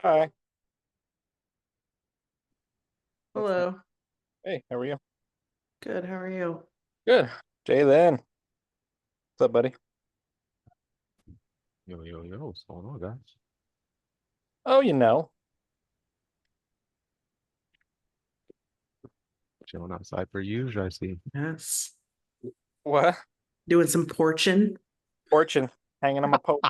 Hi. Hello. Hey, how are you? Good. How are you? Good. Jalen. What's up, buddy? Yo, what's going on, guys? Oh, you know. Chilling outside per usual, I see. Yes. What? Doing some porching. Fortune. Hanging on my poke.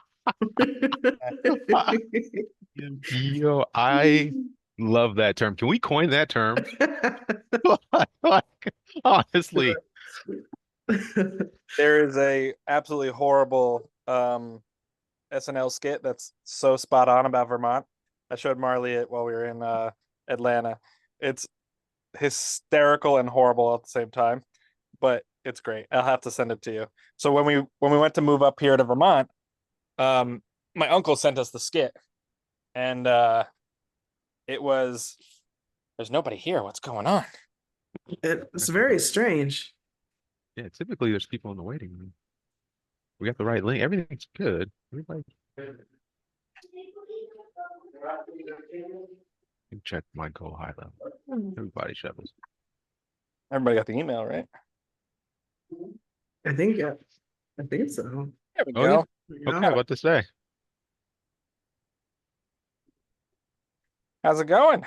Yo, I love that term. Can we coin that term? Like, honestly, There is a absolutely horrible SNL skit that's so spot on about Vermont. I showed Marley it while we were in Atlanta. It's hysterical and horrible at the same time, but it's great. I'll have to send it to you. So when we went to move up here to Vermont, um my uncle sent us the skit, and it was, there's nobody here. What's going on? It's very strange. yeah, typically there's people in the waiting room. We got the right link. Everything's good. Everybody can check my goal high level. Everybody shovels. Everybody got the email, right? I think so. There we Oh, yeah. go. Okay, what to say? How's it going?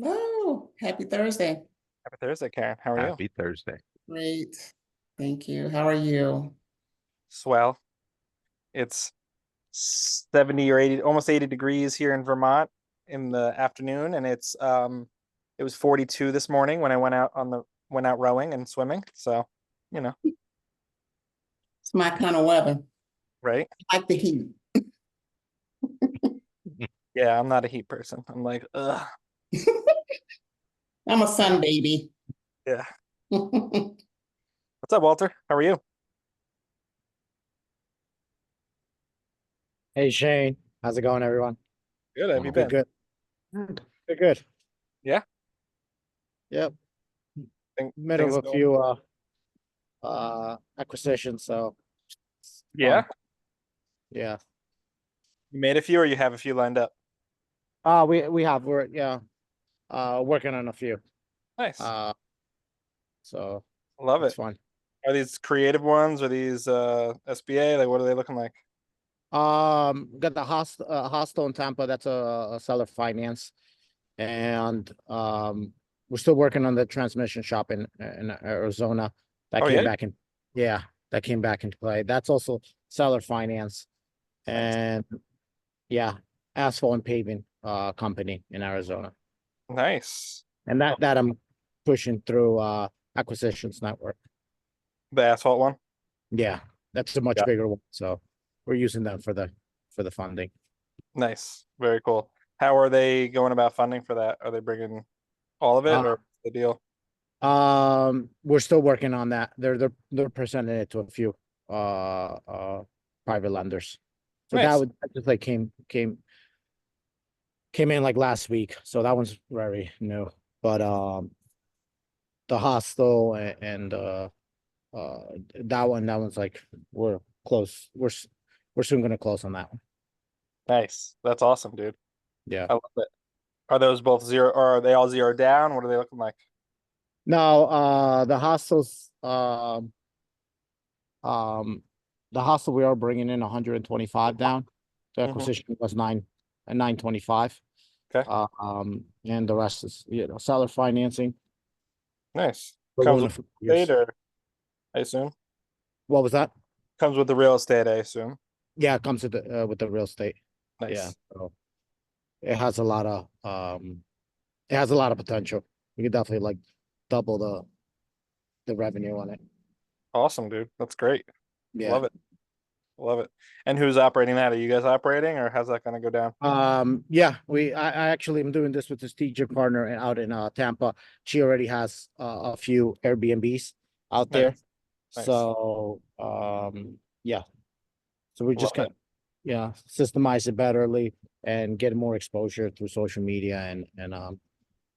Oh, happy Thursday. Happy Thursday, Karen. How are you? Happy Thursday. Great. Thank you. How are you? Swell. It's 70 or 80, almost 80 degrees here in Vermont in the afternoon, and it was 42 this morning when I went out rowing and swimming. So, you know, It's my kind of weather. right? I like the heat. Yeah, I'm not a heat person. I'm like, ugh. I'm a sun baby. Yeah. What's up, Walter? How are you? Hey Shane, how's it going, everyone? Good. How have you Good, been? Good. Good. Yeah. Yep. Think, Middle things of a going- few acquisitions, so Yeah. yeah. You made a few, or you have a few lined up? We're working on a few. Nice. So Love it's it. fun. Are these creative ones? Are these SBA? Like, what are they looking like? Got the hostel in Tampa, that's a seller finance. And we're still working on the transmission shop in Arizona. That Oh, came yeah? back in, yeah, that came back into play. That's also seller finance. Nice. And yeah, asphalt and paving company in Arizona. Nice. And that I'm pushing through acquisitions network. The asphalt one? Yeah, that's a much Yeah. bigger one. So we're using them for the funding. Nice. Very cool. How are they going about funding for that? Are they bringing all of it, or the deal? We're still working on that. They're presenting it to a few private lenders. So Nice. that just like came in like last week. So that one's very new. But the hostel and that one's like we're close. We're soon gonna close on that one. Nice. That's awesome, dude. Yeah. I love it. Are those both zero, or are they all zero down? What are they looking like? No, the hostels the hostel we are bringing in 125 down. The Mhm. acquisition was 925. Okay. And the rest is seller financing. Nice. We're Comes going with for real years. estate, or I assume What was that? comes with the real estate, I assume. Yeah, it comes with the real estate. Nice. Yeah, so it has a lot of potential. We could definitely like double the revenue on it. Awesome, dude. That's great. Yeah. Love it. Love it. And who's operating that? Are you guys operating, or how's that gonna go down? Yeah, I actually am doing this with a strategic partner out in Tampa. She already has a few Airbnbs out there. Nice. Nice. So yeah. So we're just Love gonna systemize it betterly and get more exposure through social media and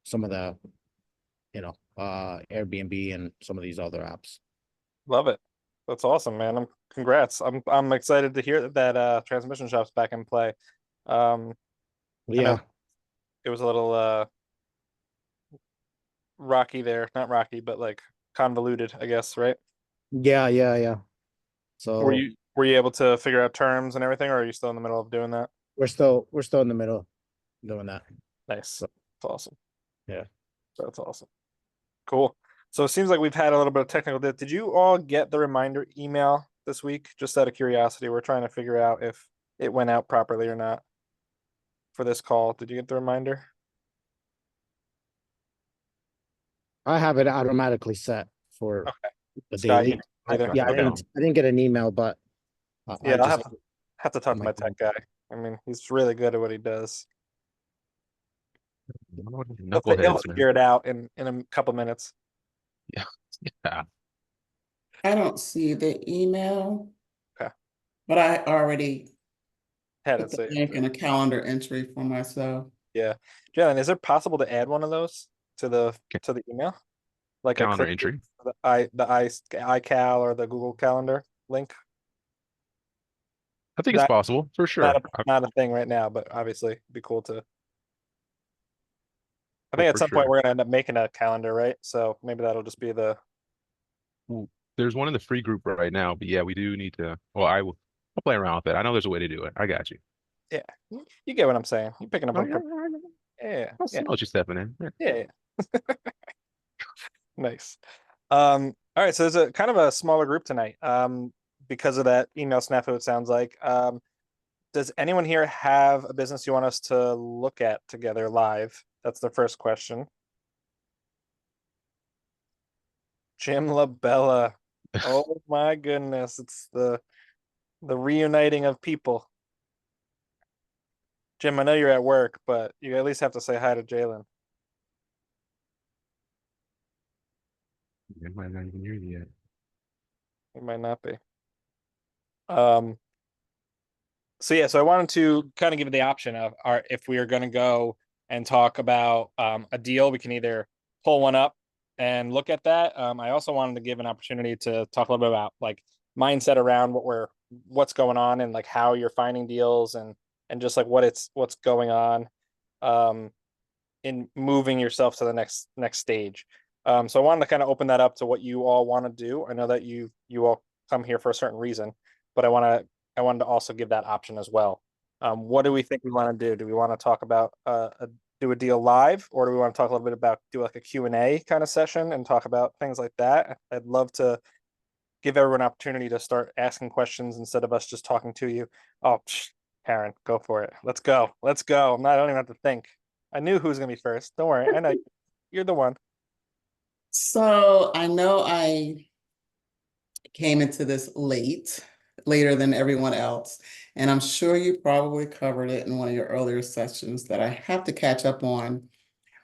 some of the Airbnb and some of these other apps. Love it. That's awesome, man. Congrats. I'm excited to hear that transmission shop's back in play. I know Yeah, it was a little rocky there, not rocky, but like convoluted, I guess, right? yeah, yeah, yeah. Were So you able to figure out terms and everything, or are you still in the middle of doing that? we're still in the middle doing that. Nice. So That's awesome. yeah. That's awesome. Cool. So it seems like we've had a little bit of technical debt. Did you all get the reminder email this week? Just out of curiosity, we're trying to figure out if it went out properly or not for this call. Did you get the reminder? I have it automatically set for Okay. the Scott, daily. either. Yeah, Okay. I didn't get an email, but Yeah, I I'll just have to talk on to my my tech phone. guy. I mean, he's really good at what he does. He'll Knuckleheads, man. figure it out in a couple minutes. Yeah. Yeah. I don't see the email. Okay. But I already Had put it the saved. link in a calendar entry for myself. Yeah. Jalen, is it possible to add one of those to the email? Like a Calendar click entry. the iCal or the Google Calendar link? I think it's Not possible for sure. not a thing right now, but obviously it'd be cool to. I Oh, think at for some point sure. we're gonna end up making a calendar, right? So maybe that'll just be the. Ooh, there's one in the free group right now, but yeah, we do need to. Well, I'll play around with it. I know there's a way to do it. I got you. Yeah, you get what I'm saying. You picking up Oh, on. yeah, Yeah, I yeah, know what you're stepping in. Yeah. yeah. Nice. All right, so there's a kind of a smaller group tonight. Because of that email snafu, it sounds like. Does anyone here have a business you want us to look at together live? That's the first question. Jim LaBella. Oh my goodness, it's the reuniting of people. Jim, I know you're at work, but you at least have to say hi to Jalen. It might not even hear you yet. He might not be. Um, so yeah, so I wanted to kind of give you the option of if we are going to go and talk about a deal, we can either pull one up and look at that. I also wanted to give an opportunity to talk a little bit about like mindset around what's going on and like how you're finding deals and just like what's going on in moving yourself to the next stage. So I wanted to kind of open that up to what you all want to do. I know that you all come here for a certain reason, but I wanted to also give that option as well. What do we think we want to do? Do we want to talk about do a deal live, or do we want to talk a little bit about do like a Q&A kind of session and talk about things like that? I'd love to give everyone an opportunity to start asking questions instead of us just talking to you. Oh, Karen, go for it. Let's go. Let's go. I don't even have to think. I knew who was gonna be first. Don't worry. I know you're the one. So I know I came into this later than everyone else. And I'm sure you probably covered it in one of your earlier sessions that I have to catch up on.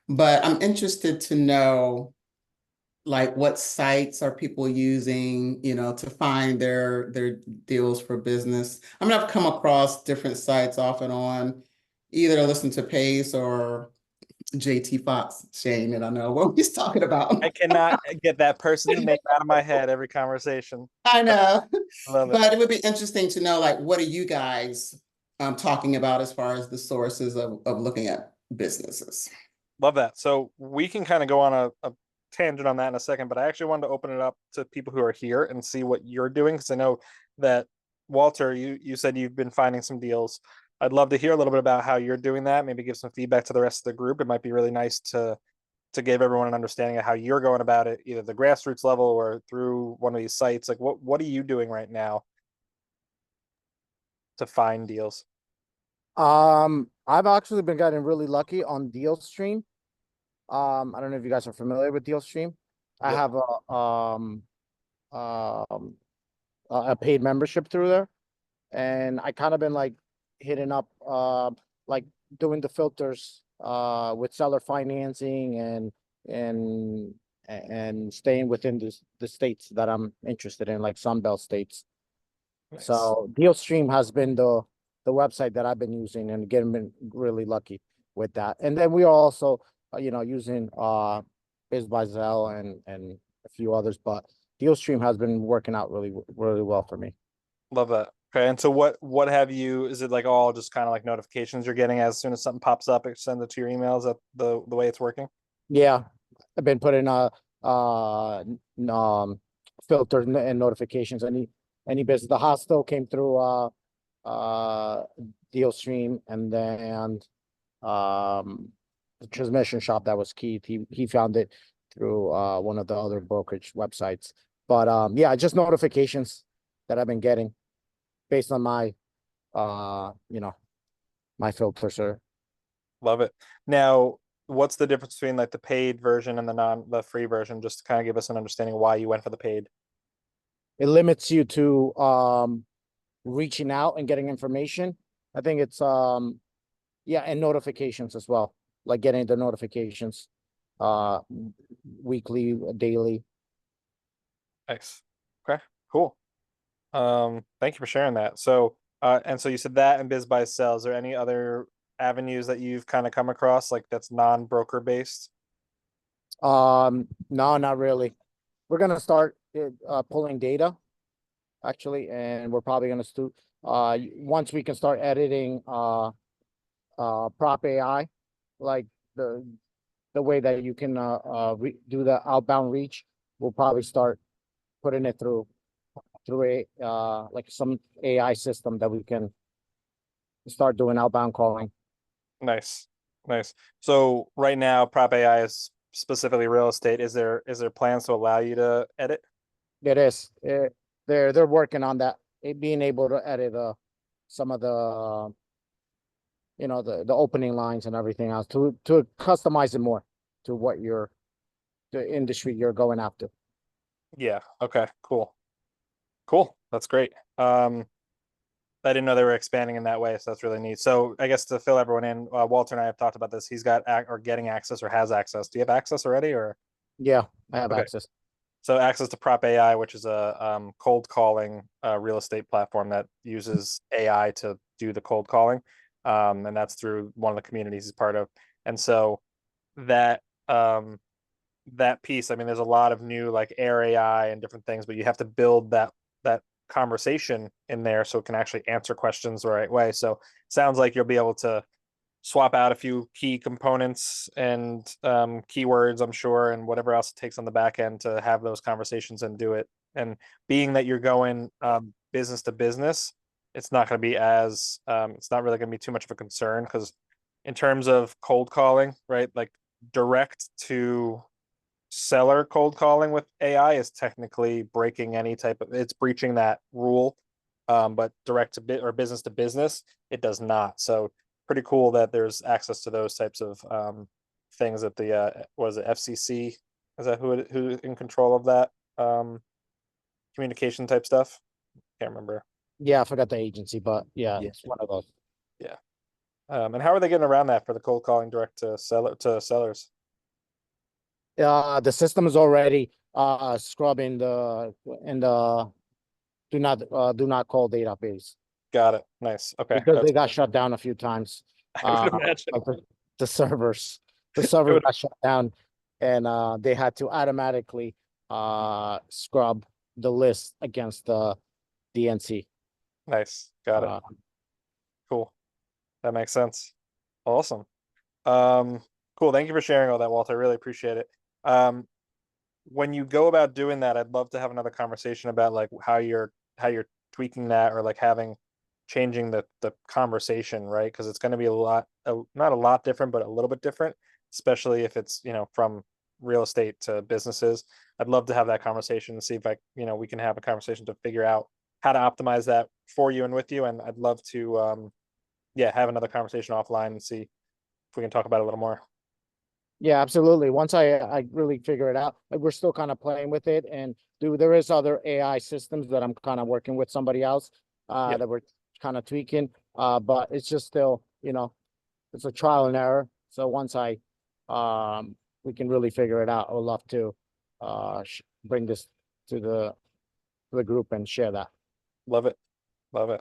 But I'm interested to know like what sites are people using, to find their deals for business. I mean, I've come across different sites off and on, either listen to Pace or JT Fox, Shane, and I know what he's talking about. I cannot get that person's name out of my head every conversation. I know, I love it. but it would be interesting to know, like, what are you guys talking about as far as the sources of looking at businesses? Love that. So we can kind of go on a tangent on that in a second, but I actually wanted to open it up to people who are here and see what you're doing because I know that Walter, you said you've been finding some deals. I'd love to hear a little bit about how you're doing that. Maybe give some feedback to the rest of the group. It might be really nice to give everyone an understanding of how you're going about it, either the grassroots level or through one of these sites. Like what are you doing right now to find deals? I've actually been getting really lucky on DealStream. I don't know if you guys are familiar with DealStream. I Yep. have um a paid membership through there, and I kind of been like hitting up like doing the filters with seller financing and staying within the states that I'm interested in, like Sunbelt states. Nice. So DealStream has been the website that I've been using and getting really lucky with that. And then we are also using BizBuySell and a few others, but DealStream has been working out really well for me. Love that. Okay, and so what have you, is it like all just kind of like notifications you're getting as soon as something pops up, it sends it to your emails? That the way it's working? Yeah, I've been putting filters and notifications. Any business. The hostel came through DealStream, and then the transmission shop, that was Keith. He found it through one of the other brokerage websites. But yeah, just notifications that I've been getting based on my my filter, sir. Love it. Now, what's the difference between like the paid version and the free version? Just to kind of give us an understanding why you went for the paid. It limits you to reaching out and getting information. I think it's yeah, and notifications as well, like getting the notifications weekly, daily. Nice. Okay, cool. Thank you for sharing that. So, and so you said that and BizBuySell. Is there any other avenues that you've kind of come across like that's non-broker based? No, not really. We're gonna start pulling data actually, and we're probably gonna do once we can start editing prop AI, like the way that you can do the outbound reach. We'll probably start putting it through a like some AI system that we can start doing outbound calling. Nice, nice. So right now, Prop AI is specifically real estate. Is there plans to allow you to edit? It is. They're working on that. Being able to edit some of the the opening lines and everything else to customize it more to what the industry you're going after. Yeah. Okay. Cool. Cool. That's great. I didn't know they were expanding in that way, so that's really neat. So I guess to fill everyone in, Walter and I have talked about this. He's got or getting access or has access. Do you have access already, or? Yeah, I have Okay. access. So access to Prop AI, which is a cold calling real estate platform that uses AI to do the cold calling, and that's through one of the communities he's part of. And so that that piece, I mean, there's a lot of new like Air AI and different things, but you have to build that conversation in there so it can actually answer questions the right way. So sounds like you'll be able to swap out a few key components and keywords, I'm sure, and whatever else it takes on the back end to have those conversations and do it. And being that you're going business to business, it's not going to be as it's not really going to be too much of a concern because in terms of cold calling, right, like direct to seller cold calling with AI is technically breaking any type of, it's breaching that rule. But direct to bit or business to business, it does not. So pretty cool that there's access to those types of things at the was it FCC? Is that who in control of that communication type stuff? Can't remember. Yeah, I forgot the agency, but yeah, Yeah. it's one of those. Yeah. And how are they getting around that for the cold calling direct to sellers? The system is already scrubbing the do not call database Got it. Nice. Okay. because That's they got shut down a few times. I would imagine. Like the servers I would- got shut down, and they had to automatically scrub the list against the DNC. Nice. Got it. Uh, Cool. That makes sense. Awesome. Cool. Thank you for sharing all that, Walter. I really appreciate it. When you go about doing that, I'd love to have another conversation about like how you're tweaking that or like changing the conversation, right? Because it's going to be not a lot different, but a little bit different, especially if it's, from real estate to businesses. I'd love to have that conversation and see if we can have a conversation to figure out how to optimize that for you and with you. And I'd love to, have another conversation offline and see if we can talk about it a little more. Yeah, absolutely. Once I really figure it out, like we're still kind of playing with it, and there is other AI systems that I'm kind of working with somebody else Yeah. that we're kind of tweaking. But it's just still, it's a trial and error. So once we can really figure it out, I would love to bring this to the group and share that. Love it. Love it.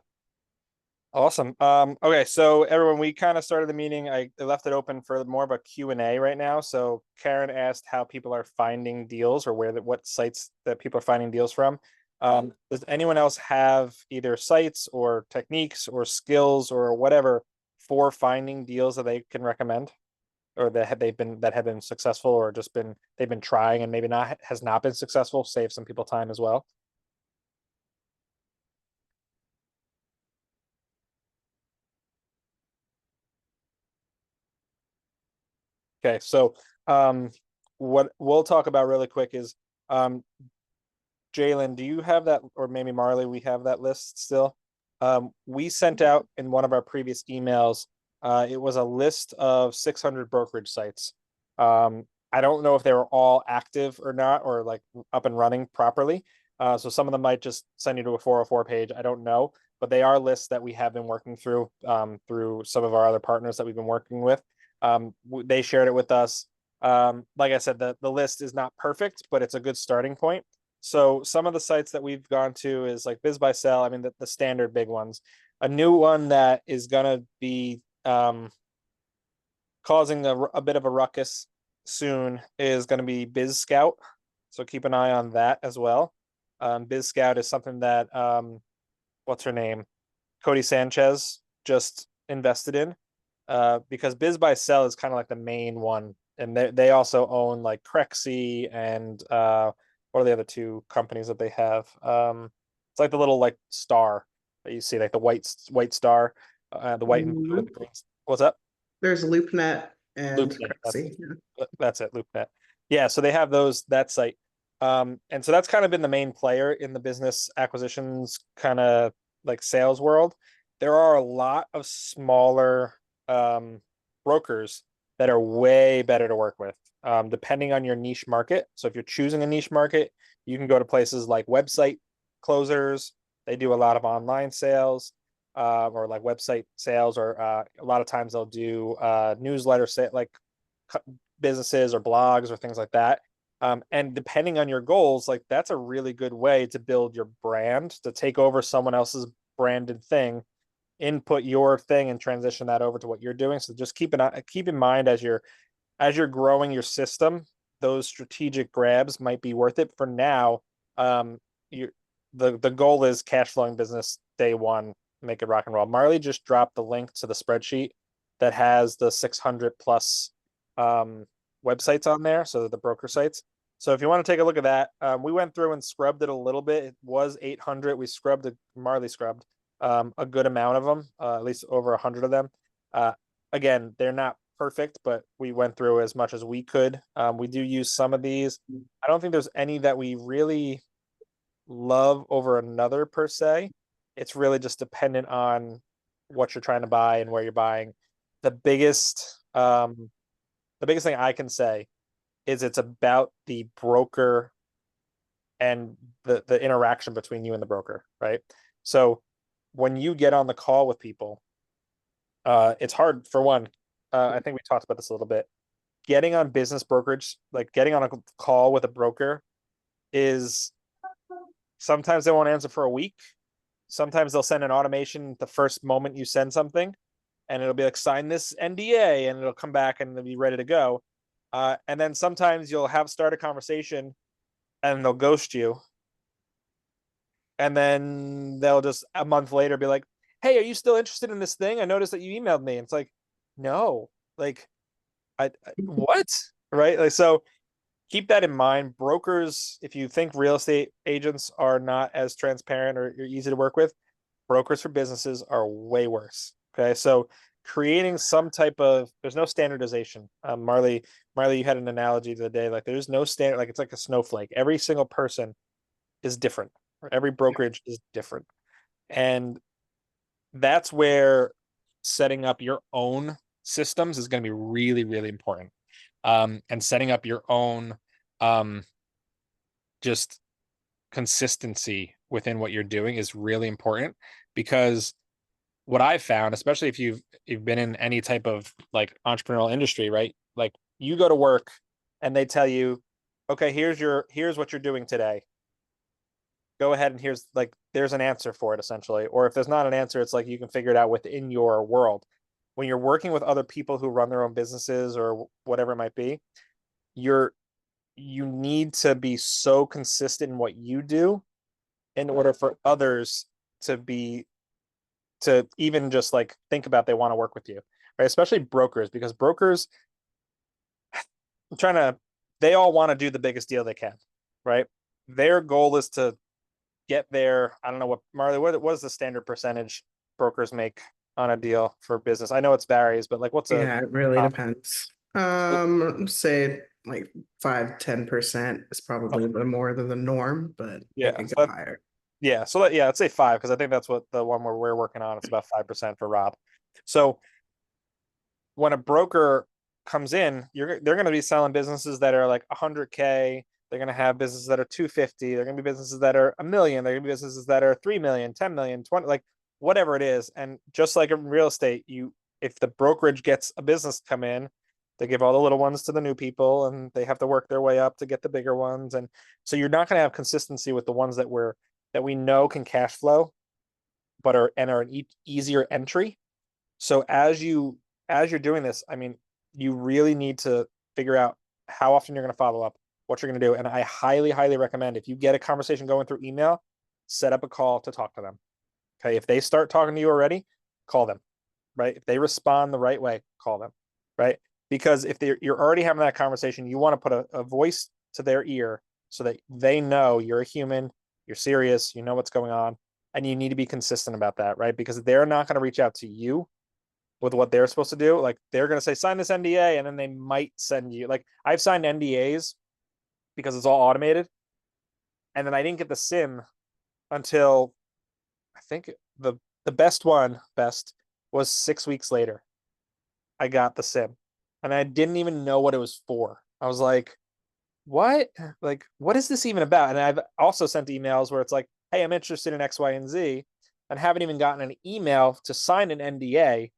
Awesome. Okay, so everyone, we kind of started the meeting. I left it open for more of a Q&A right now. So Karen asked how people are finding deals or what sites that people are finding deals from. Does anyone else have either sites or techniques or skills or whatever for finding deals that they can recommend, or that have been successful, or just they've been trying and maybe has not been successful? Save some people time as well. Okay, so what we'll talk about really quick is Jalen, do you have that, or maybe Marley, we have that list still? We sent out in one of our previous emails, it was a list of 600 brokerage sites. I don't know if they were all active or not, or like up and running properly. So some of them might just send you to a 404 page. I don't know, but they are lists that we have been working through some of our other partners that we've been working with. They shared it with us. Like I said, the list is not perfect, but it's a good starting point. So some of the sites that we've gone to is like BizBuySell. I mean, the standard big ones. A new one that is gonna be causing a bit of a ruckus soon is going to be Biz Scout. So keep an eye on that as well. Biz Scout is something that what's her name? Cody Sanchez just invested in. Because BizBuySell is kind of like the main one. And they also own like Crexy and what are the other two companies that they have? It's like the little like star that you see, like the white star, the white and blue. What's up? There's LoopNet and LoopNet, Crexy. that's it, LoopNet. Yeah, so they have that site. And so that's kind of been the main player in the business acquisitions kind of like sales world. There are a lot of smaller brokers that are way better to work with, depending on your niche market. So if you're choosing a niche market, you can go to places like Website Closers. They do a lot of online sales, or like website sales, or a lot of times they'll do newsletter like businesses or blogs or things like that. And depending on your goals, like that's a really good way to build your brand, to take over someone else's branded thing, input your thing, and transition that over to what you're doing. So just keep in mind as you're growing your system, those strategic grabs might be worth it. For now, the goal is cash flowing business day one, make it rock and roll. Marley just dropped the link to the spreadsheet that has the 600 plus websites on there, so the broker sites. So if you want to take a look at that, we went through and scrubbed it a little bit. It was 800. Marley scrubbed a good amount of them, at least over 100 of them. Again, they're not perfect, but we went through as much as we could. We do use some of these. I don't think there's any that we really love over another per se. It's really just dependent on what you're trying to buy and where you're buying. The biggest thing I can say is it's about the broker and the interaction between you and the broker, right? So when you get on the call with people, it's hard for one. I think we talked about this a little bit. Getting on business brokerage, like getting on a call with a broker, is sometimes they won't answer for a week. Sometimes they'll send an automation the first moment you send something, and it'll be like, sign this NDA, and it'll come back and it'll be ready to go. And then sometimes you'll start a conversation and they'll ghost you. And then they'll just a month later be like, hey, are you still interested in this thing? I noticed that you emailed me. And it's like, no, like, I what? Right? Like, so keep that in mind. Brokers, if you think real estate agents are not as transparent or you're easy to work with, brokers for businesses are way worse. Okay. So creating some type of, there's no standardization. Marley, you had an analogy the other day, like there's no standard, like it's like a snowflake. Every single person is different. Every brokerage is different. And that's where setting up your own systems is going to be really, really important. And setting up your own just consistency within what you're doing is really important, because what I've found, especially if you've been in any type of like entrepreneurial industry, right? Like you go to work and they tell you, okay, here's what you're doing today. Go ahead and there's an answer for it essentially. Or if there's not an answer, it's like you can figure it out within your world. When you're working with other people who run their own businesses or whatever it might be, you need to be so consistent in what you do in order for others to even just like think about they want to work with you, right? Especially brokers, because brokers, they all want to do the biggest deal they can, right? Their goal is to get there. I don't know what, Marley, what is the standard percentage brokers make on a deal for business? I know it's varies, but like what's Yeah, it really comp? depends. Say like 5-10% is probably the more than the norm, but Yeah, it can so go higher. Yeah, so yeah, I'd say 5 because I think that's what the one where we're working on. It's about 5% for Rob. So when a broker comes in, they're going to be selling businesses that are like 100K. They're going to have businesses that are 250. They're going to be businesses that are a million. They're going to be businesses that are 3 million, 10 million, 20, like whatever it is. And just like in real estate, if the brokerage gets a business to come in, they give all the little ones to the new people, and they have to work their way up to get the bigger ones. And so you're not going to have consistency with the ones that we know can cash flow, but are an easier entry. So as you're doing this, I mean, you really need to figure out how often you're going to follow up, what you're going to do. And I highly, highly recommend if you get a conversation going through email, set up a call to talk to them. Okay. If they start talking to you already, call them, right? If they respond the right way, call them, right? Because if you're already having that conversation, you want to put a voice to their ear so that they know you're a human, you're serious, you know what's going on, and you need to be consistent about that, right? Because they're not going to reach out to you with what they're supposed to do. Like they're going to say, sign this NDA, and then they might send you, like I've signed NDAs because it's all automated. And then I didn't get the SIM until I think the best was 6 weeks later. I got the SIM and I didn't even know what it was for. I was like, what? Like, what is this even about? And I've also sent emails where it's like, hey, I'm interested in X, Y, and Z, and haven't even gotten an email to sign an NDA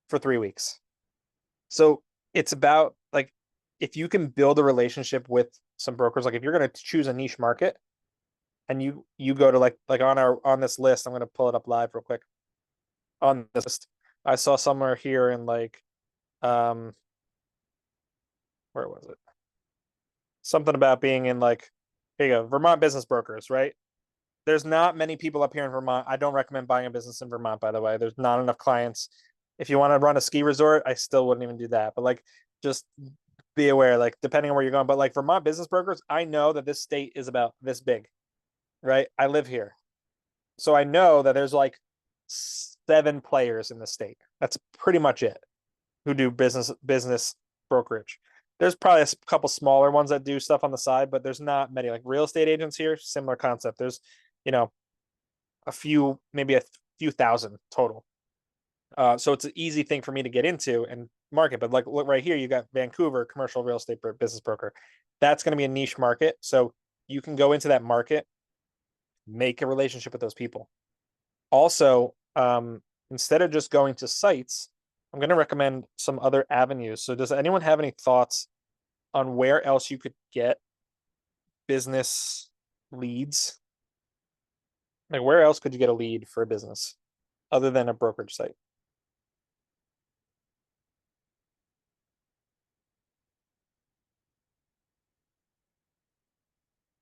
for 3 weeks. So it's about like, if you can build a relationship with some brokers, like if you're going to choose a niche market and you go to like on this list, I'm going to pull it up live real quick. On this list, I saw somewhere here in like, where was it? Something about being in like, here you go, Vermont business brokers, right? There's not many people up here in Vermont. I don't recommend buying a business in Vermont, by the way. There's not enough clients. If you want to run a ski resort, I still wouldn't even do that. But like, just be aware, like, depending on where you're going. But like Vermont business brokers, I know that this state is about this big, right? I live here. So I know that there's like 7 players in the state. That's pretty much it who do business brokerage. There's probably a couple smaller ones that do stuff on the side, but there's not many. Like real estate agents here, similar concept. There's, a few, maybe a few thousand total. So it's an easy thing for me to get into and market. But like, look right here, you got Vancouver commercial real estate business broker. That's going to be a niche market. So you can go into that market, make a relationship with those people. Also, instead of just going to sites, I'm going to recommend some other avenues. So does anyone have any thoughts on where else you could get business leads? Like where else could you get a lead for a business other than a brokerage site?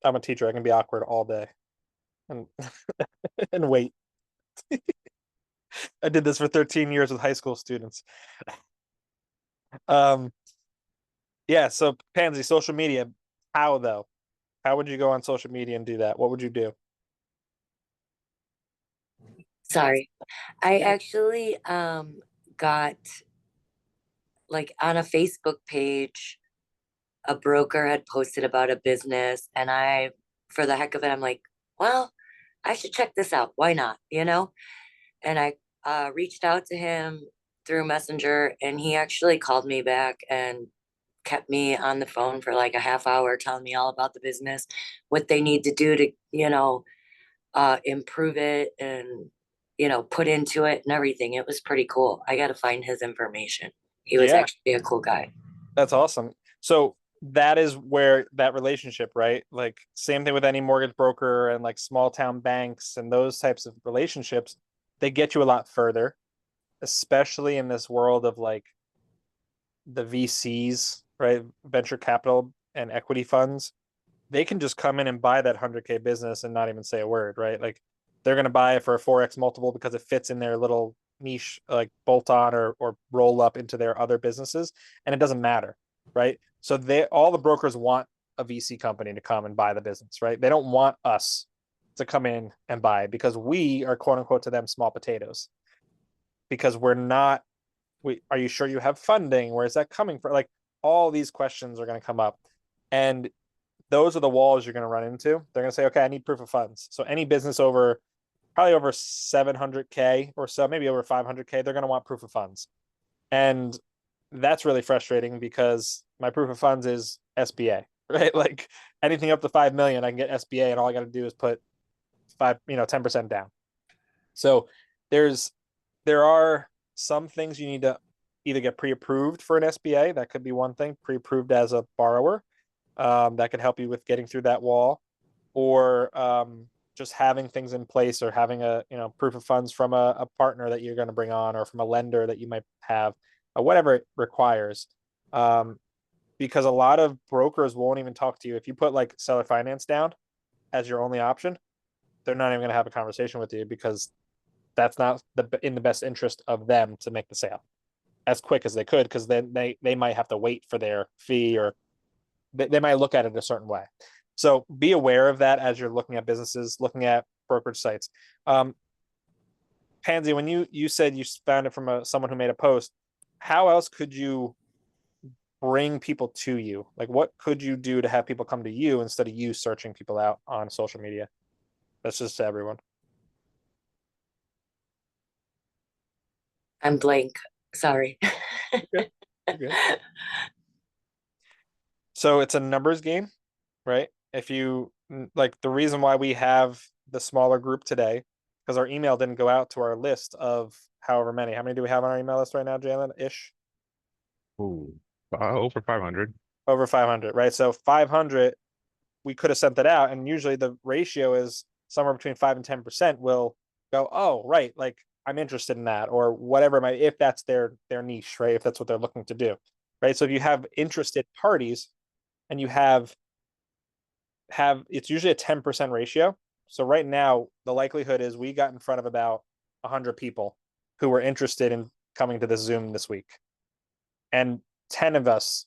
I'm a teacher. I can be awkward all day and and wait. I did this for 13 years with high school students. Um, yeah, so Pansy, social media, how though? How would you go on social media and do that? What would you do? Sorry. I actually got like on a Facebook page, a broker had posted about a business, and I, for the heck of it, I'm like, well, I should check this out. Why not? And I reached out to him through Messenger, and he actually called me back and kept me on the phone for like a half hour telling me all about the business, what they need to do to, improve it and, put into it and everything. It was pretty cool. I got to find his information. He was Yeah, actually a cool guy. that's awesome. So that is where that relationship, right? Like same thing with any mortgage broker and like small town banks and those types of relationships, they get you a lot further, especially in this world of like the VCs, right? Venture capital and equity funds. they can just come in and buy that 100K business and not even say a word, right? Like they're going to buy it for a 4x multiple because it fits in their little niche, like bolt on or roll up into their other businesses, and it doesn't matter, right? So all the brokers want a VC company to come and buy the business, right? They don't want us to come in and buy because we are quote unquote to them small potatoes, because we're not. Are you sure you have funding? Where is that coming from? Like all these questions are going to come up, and those are the walls you're going to run into. They're going to say, okay, I need proof of funds. So any business probably over 700K or so, maybe over 500K, they're going to want proof of funds. And that's really frustrating because my proof of funds is SBA, right? Like anything up to 5 million, I can get SBA, and all I got to do is put 10% down. So there are some things you need to either get pre-approved for an SBA. That could be one thing, pre-approved as a borrower. That could help you with getting through that wall, or just having things in place, or having a proof of funds from a partner that you're going to bring on, or from a lender that you might have, whatever it requires. Because a lot of brokers won't even talk to you if you put like seller finance down as your only option. They're not even going to have a conversation with you because that's not in the best interest of them to make the sale as quick as they could, because then they might have to wait for their fee, or they might look at it a certain way. So be aware of that as you're looking at businesses, looking at brokerage sites. Pansy, when you said you found it from someone who made a post, how else could you bring people to you? Like what could you do to have people come to you instead of you searching people out on social media? That's just to everyone. I'm blank. Sorry. Okay. Okay. So it's a numbers game, right? If you like, the reason why we have the smaller group today, because our email didn't go out to our list of however many. How many do we have on our email list right now, Jalen? Ish? Ooh, over 500. Over 500, right? So 500, we could have sent that out, and usually the ratio is somewhere between 5 and 10% will go, oh, right, like I'm interested in that, or whatever it might, if that's their niche, right? If that's what they're looking to do, right? So if you have interested parties and you have it's usually a 10% ratio. So right now the likelihood is we got in front of about 100 people who were interested in coming to this Zoom this week, and 10 of us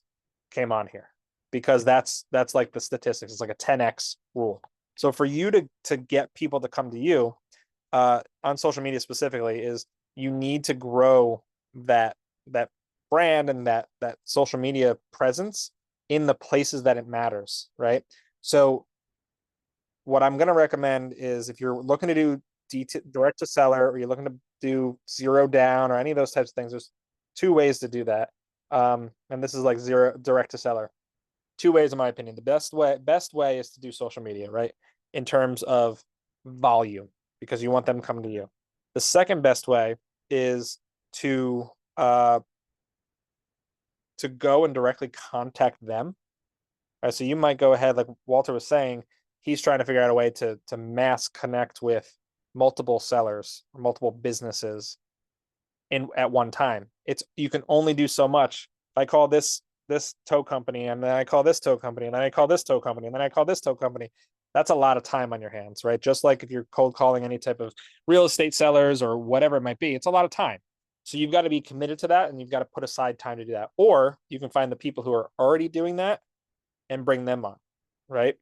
came on here, because that's like the statistics. It's like a 10x rule. So for you to get people to come to you on social media specifically, is you need to grow that brand and that social media presence in the places that it matters, right? So what I'm going to recommend is, if you're looking to do direct to seller, or you're looking to do zero down, or any of those types of things, there's two ways to do that. And this is like zero direct to seller. Two ways, in my opinion. The best way is to do social media, right? In terms of volume, because you want them coming to you. The second best way is to go and directly contact them. All right, so you might go ahead, like Walter was saying, he's trying to figure out a way to mass connect with multiple sellers or multiple businesses at one time. You can only do so much. If I call this tow company, and then I call this tow company, and then I call this tow company, and then I call this tow company, that's a lot of time on your hands, right? Just like if you're cold calling any type of real estate sellers or whatever it might be, it's a lot of time. So you've got to be committed to that, and you've got to put aside time to do that. Or you can find the people who are already doing that and bring them on, right?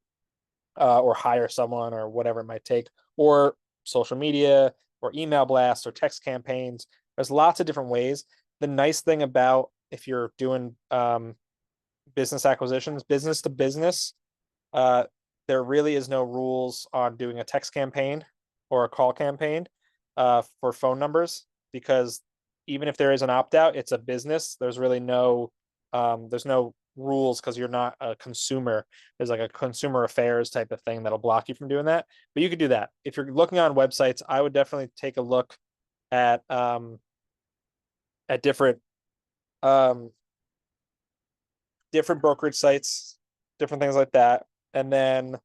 Or hire someone, or whatever it might take, or social media, or email blasts, or text campaigns. There's lots of different ways. The nice thing about, if you're doing business acquisitions, business to business, there really is no rules on doing a text campaign or a call campaign for phone numbers, because even if there is an opt-out, it's a business. There's really there's no rules, because you're not a consumer. There's like a consumer affairs type of thing that'll block you from doing that. But you could do that. If you're looking on websites, I would definitely take a look at different brokerage sites, different things like that, and then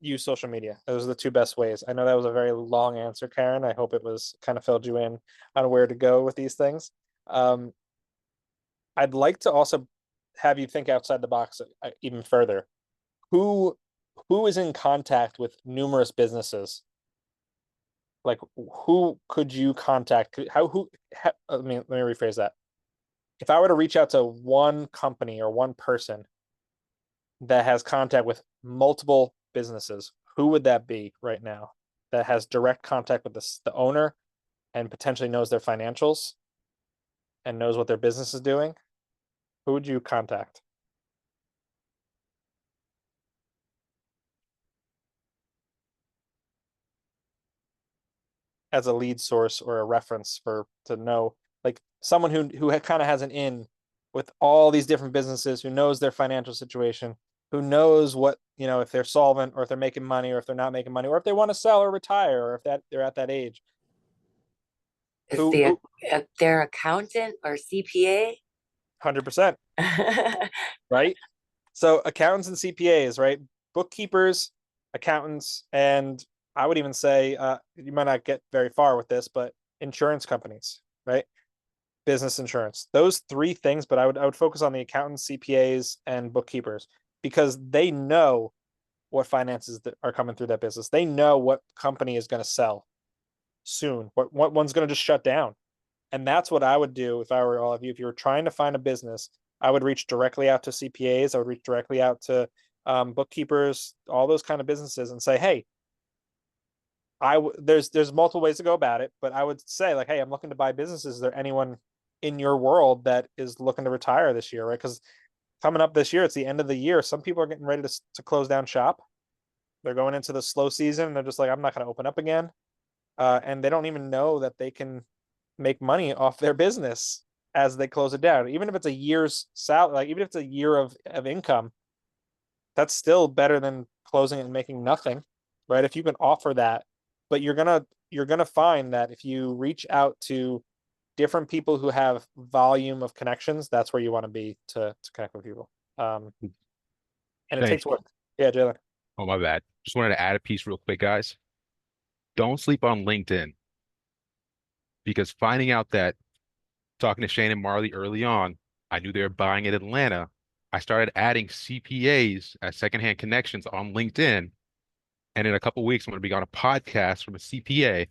use social media. Those are the two best ways. I know that was a very long answer, Karen. I hope it was kind of filled you in on where to go with these things. I'd like to also have you think outside the box even further. Who is in contact with numerous businesses? Like, who could you contact? Let me rephrase that. If I were to reach out to one company or one person that has contact with multiple businesses, who would that be right now that has direct contact with the owner and potentially knows their financials and knows what their business is doing? Who would you contact? As a lead source or a reference to know, like someone who kind of has an in with all these different businesses, who knows their financial situation, who knows what, if they're solvent or if they're making money or if they're not making money or if they want to sell or retire or if they're at that age. Is their accountant or CPA? 100%. Right? So accountants and CPAs, right? Bookkeepers, accountants, and I would even say you might not get very far with this, but insurance companies, right? Business insurance. Those three things, but I would focus on the accountants, CPAs, and bookkeepers because they know what finances that are coming through that business. They know what company is going to sell soon, what one's going to just shut down. And that's what I would do if I were all of you. If you were trying to find a business, I would reach directly out to CPAs. I would reach directly out to bookkeepers, all those kind of businesses, and say, "Hey, there's multiple ways to go about it, but I would say like, hey, I'm looking to buy businesses. Is there anyone in your world that is looking to retire this year, right? Because coming up this year, it's the end of the year. Some people are getting ready to close down shop. They're going into the slow season. They're just like, I'm not going to open up again, and they don't even know that they can make money off their business as they close it down. Even if it's a year's salary, like even if it's a year of income, that's still better than closing it and making nothing, right? If you can offer that, but you're gonna find that if you reach out to different people who have volume of connections, that's where you want to be to connect with people. And it Thanks. takes work. Yeah, Jalen. Oh, my bad. Just wanted to add a piece real quick, guys. Don't sleep on LinkedIn because finding out that talking to Shane and Marley early on, I knew they were buying in Atlanta. I started adding CPAs as secondhand connections on LinkedIn. And in a couple of weeks, I'm going to be on a podcast from a CPA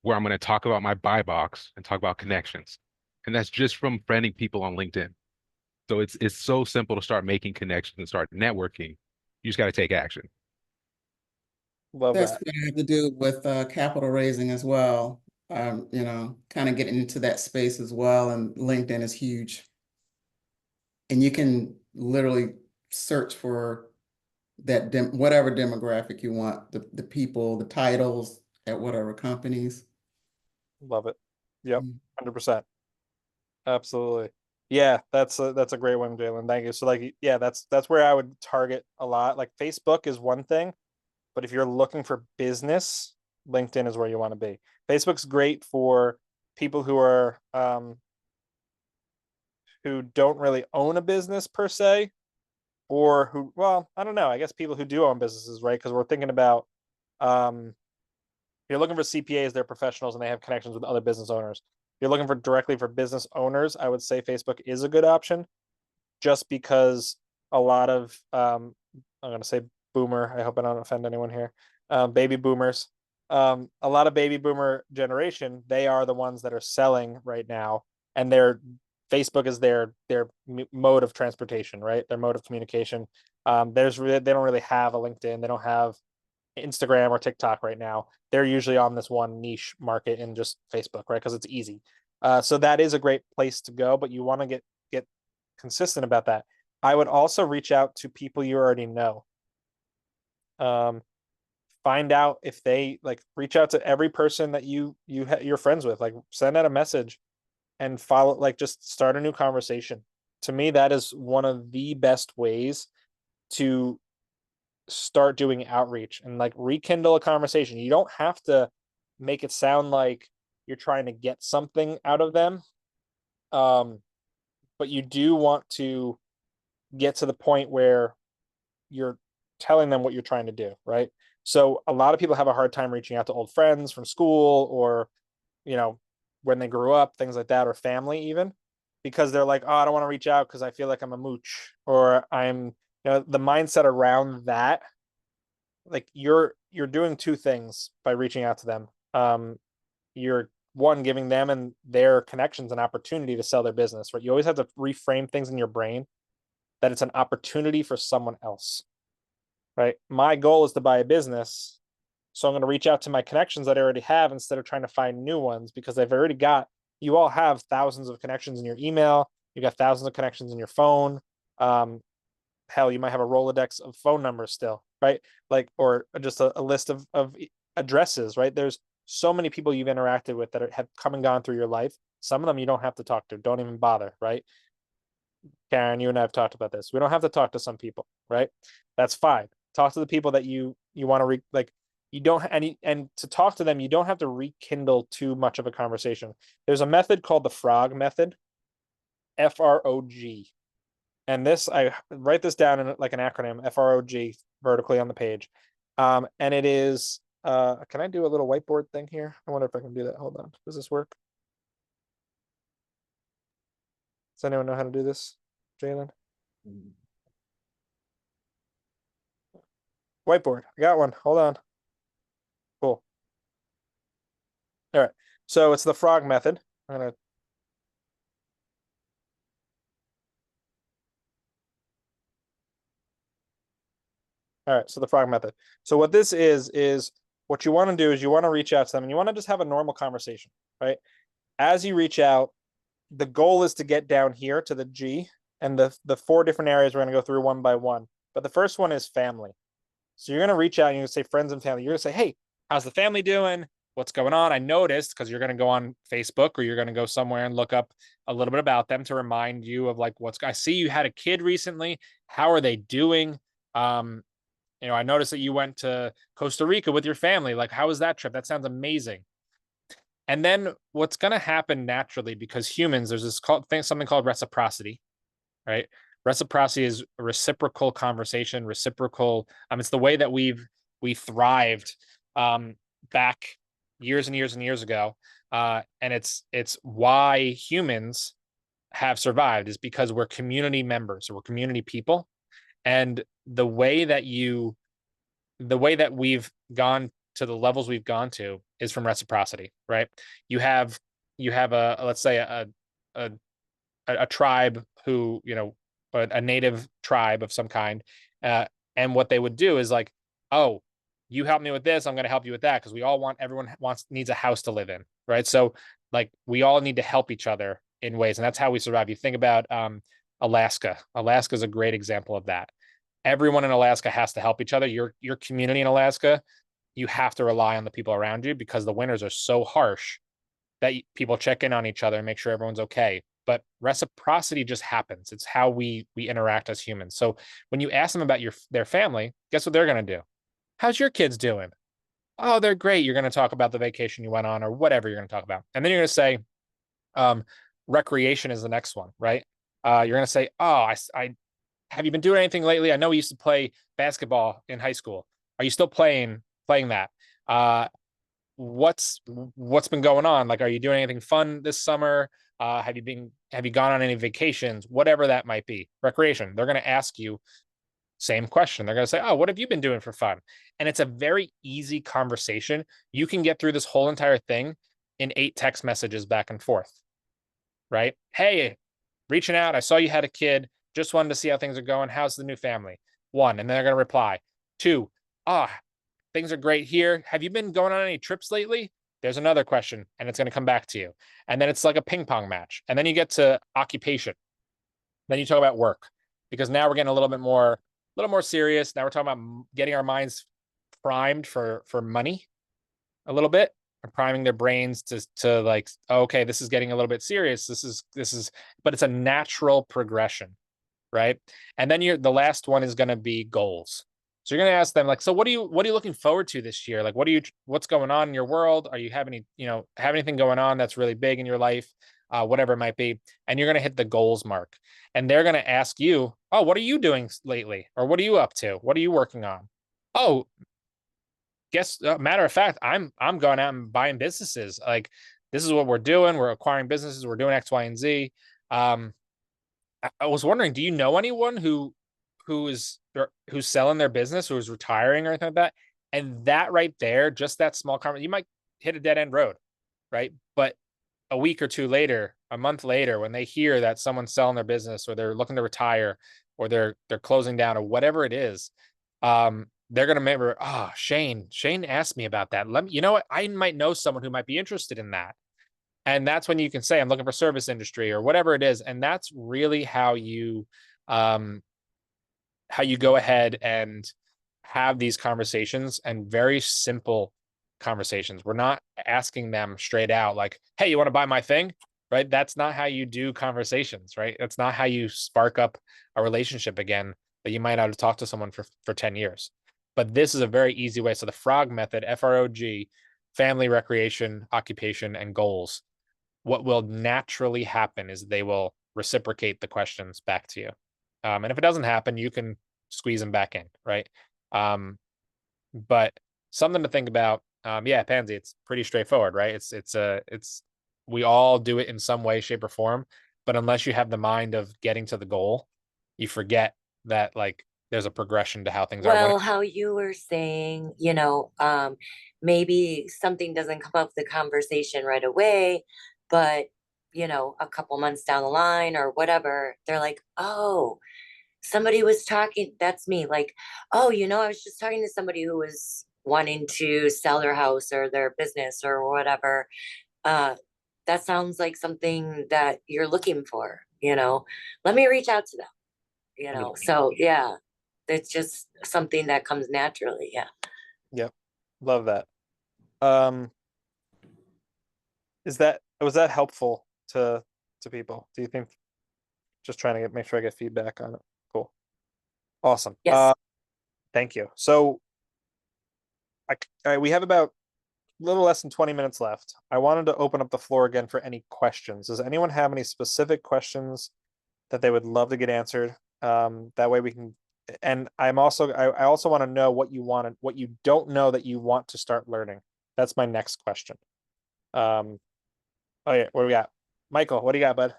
where I'm going to talk about my buy box and talk about connections. And that's just from friending people on LinkedIn. So it's so simple to start making connections and start networking. You just got to take action. Love That's that. what I have to do with capital raising as well. Kind of getting into that space as well. And LinkedIn is huge. And you can literally search for that whatever demographic you want, the people, the titles at whatever companies. Love it. Yep, 100%. Absolutely. Yeah, that's a great one, Jalen. Thank you. So like, yeah, that's where I would target a lot. Like Facebook is one thing, but if you're looking for business, LinkedIn is where you want to be. Facebook's great for people who are who don't really own a business per se, or who, well, I don't know. I guess people who do own businesses, right? Because we're thinking about you're looking for CPAs, they're professionals and they have connections with other business owners. If you're looking for directly for business owners, I would say Facebook is a good option just because a lot of I'm gonna say boomer, I hope I don't offend anyone here. Baby boomers. A lot of baby boomer generation, they are the ones that are selling right now, and Facebook is their mode of transportation, right? Their mode of communication. They don't really have a LinkedIn, they don't have Instagram or TikTok right now. They're usually on this one niche market in just Facebook, right? Because it's easy. So that is a great place to go, but you want to get consistent about that. I would also reach out to people you already know. Find out if they reach out to every person that you're friends with. Like send out a message and follow. Like just start a new conversation. To me, that is one of the best ways to start doing outreach and rekindle a conversation. You don't have to make it sound like you're trying to get something out of them. But you do want to get to the point where you're telling them what you're trying to do, right? So a lot of people have a hard time reaching out to old friends from school or, when they grew up, things like that, or family even. because they're like, oh, I don't want to reach out because I feel like I'm a mooch, or the mindset around that, like you're doing two things by reaching out to them. You're one, giving them and their connections an opportunity to sell their business, right? You always have to reframe things in your brain that it's an opportunity for someone else, right? My goal is to buy a business. So I'm going to reach out to my connections that I already have instead of trying to find new ones, because you all have thousands of connections in your email. You got thousands of connections in your phone. Hell, you might have a Rolodex of phone numbers still, right? Like, or just a list of addresses, right? There's so many people you've interacted with that have come and gone through your life. Some of them you don't have to talk to. Don't even bother, right? Karen, you and I have talked about this. We don't have to talk to some people, right? That's fine. Talk to the people that you want to you don't, and to talk to them, you don't have to rekindle too much of a conversation. There's a method called the F.R.O.G method, F.R.O.G. And this, I write this down in like an acronym, F.R.O.G, vertically on the page. And it is, can I do a little whiteboard thing here? I wonder if I can do that. Hold on. Does this work? Does anyone know how to do this? Jalen? Whiteboard. I got one. Hold on. Cool. All right. So it's the F.R.O.G method. I'm gonna All right, so the F.R.O.G method. So what this is what you want to do is you want to reach out to them and you want to just have a normal conversation, right? As you reach out, the goal is to get down here to the G, and the four different areas we're going to go through one by one. But the first one is family. So you're going to reach out and you're going to say friends and family. You're going to say, hey, how's the family doing? What's going on? I noticed, because you're going to go on Facebook or you're going to go somewhere and look up a little bit about them to remind you of like I see you had a kid recently. How are they doing? I noticed that you went to Costa Rica with your family. Like, how was that trip? That sounds amazing. And then what's going to happen naturally, because humans, there's this something called reciprocity, right? Reciprocity is a reciprocal conversation, reciprocal. It's the way that we thrived back years and years and years ago. And it's why humans have survived, is because we're community members, or we're community people. And the way that we've gone to the levels we've gone to is from reciprocity, right? You have a let's say a tribe who, a native tribe of some kind, and what they would do is like, oh, you help me with this, I'm going to help you with that, because everyone needs a house to live in, right? So like we all need to help each other in ways, and that's how we survive. You think about Alaska. Alaska is a great example of that. Everyone in Alaska has to help each other. Your community in Alaska, you have to rely on the people around you, because the winters are so harsh that people check in on each other and make sure everyone's okay. But reciprocity just happens. It's how we interact as humans. So when you ask them about their family, guess what they're going to do? How's your kids doing? Oh, they're great. You're going to talk about the vacation you went on, or whatever you're going to talk about. And then you're going to say, recreation is the next one, right? You're going to say, oh, I have you been doing anything lately? I know we used to play basketball in high school. Are you still playing that? What's been going on? Like, are you doing anything fun this summer? Have you gone on any vacations? Whatever that might be. Recreation. They're going to ask you same question. They're going to say, oh, what have you been doing for fun? And it's a very easy conversation. You can get through this whole entire thing in 8 text messages back and forth, right? Hey, reaching out. I saw you had a kid. Just wanted to see how things are going. How's the new family? 1, and then they're going to reply. 2, things are great here. Have you been going on any trips lately? There's another question, and it's going to come back to you. And then it's like a ping pong match. And then you get to occupation. Then you talk about work, because now we're getting a little more serious. Now we're talking about getting our minds primed for money a little bit, and priming their brains to like, okay, this is getting a little bit serious. This is, but it's a natural progression, right? And then the last one is going to be goals. So you're going to ask them like, so what are you looking forward to this year? Like, what's going on in your world? Are you have anything going on that's really big in your life? Whatever it might be. And you're going to hit the goals mark, and they're going to ask you, oh, what are you doing lately? Or what are you up to? What are you working on? Oh, matter of fact, I'm going out and buying businesses. Like, this is what we're doing. We're acquiring businesses. We're doing X, Y, and Z. I was wondering, do you know anyone who's selling their business, who is retiring or anything like that? And that right there, just that small comment, you might hit a dead end road, right? But a week or two later, a month later, when they hear that someone's selling their business or they're looking to retire or they're closing down or whatever it is, they're gonna remember, Shane asked me about that. Let me, you know what? I might know someone who might be interested in that. And that's when you can say, I'm looking for service industry or whatever it is. And that's really how you go ahead and have these conversations, and very simple conversations. We're not asking them straight out like, hey, you want to buy my thing? Right? That's not how you do conversations, right? That's not how you spark up a relationship again that you might not have talked to someone for 10 years. But this is a very easy way. So the F.R.O.G method, F.R.O.G, family, recreation, occupation, and goals. What will naturally happen is they will reciprocate the questions back to you. And if it doesn't happen, you can squeeze them back in, right? But something to think about. Yeah, Pansy, it's pretty straightforward, right? It's we all do it in some way, shape, or form. But unless you have the mind of getting to the goal, you forget that like there's a progression to how things are. Well, how you were saying, maybe something doesn't come up the conversation right away, but a couple months down the line or whatever, they're like, oh, somebody was talking, that's me, like, oh, I was just talking to somebody who was wanting to sell their house or their business or whatever. That sounds like something that you're looking for, let me reach out to them. So yeah, it's just something that comes naturally. Yeah. Yep. Love that. Was that helpful to people? Do you think? Just trying to make sure I get feedback on it. Cool. Awesome. Yes. Thank you. So we have about a little less than 20 minutes left. I wanted to open up the floor again for any questions. Does anyone have any specific questions that they would love to get answered? That way we can, and I also want to know what you don't know that you want to start learning. That's my next question. Oh yeah, what do we got? Michael, what do you got, bud?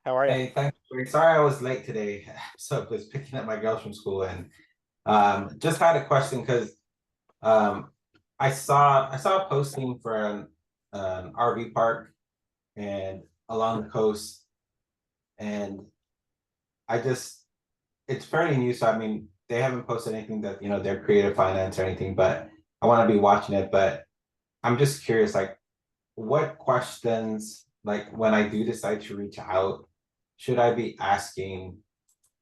How are you? Hey, thanks. Sorry I was late today. So I was picking up my girls from school, and just had a question because I saw a posting for an RV park and along the coast, and it's fairly new, so I mean they haven't posted anything that they're creative finance or anything, but I want to be watching it. But I'm just curious, like, what questions, like when I do decide to reach out, should I be asking?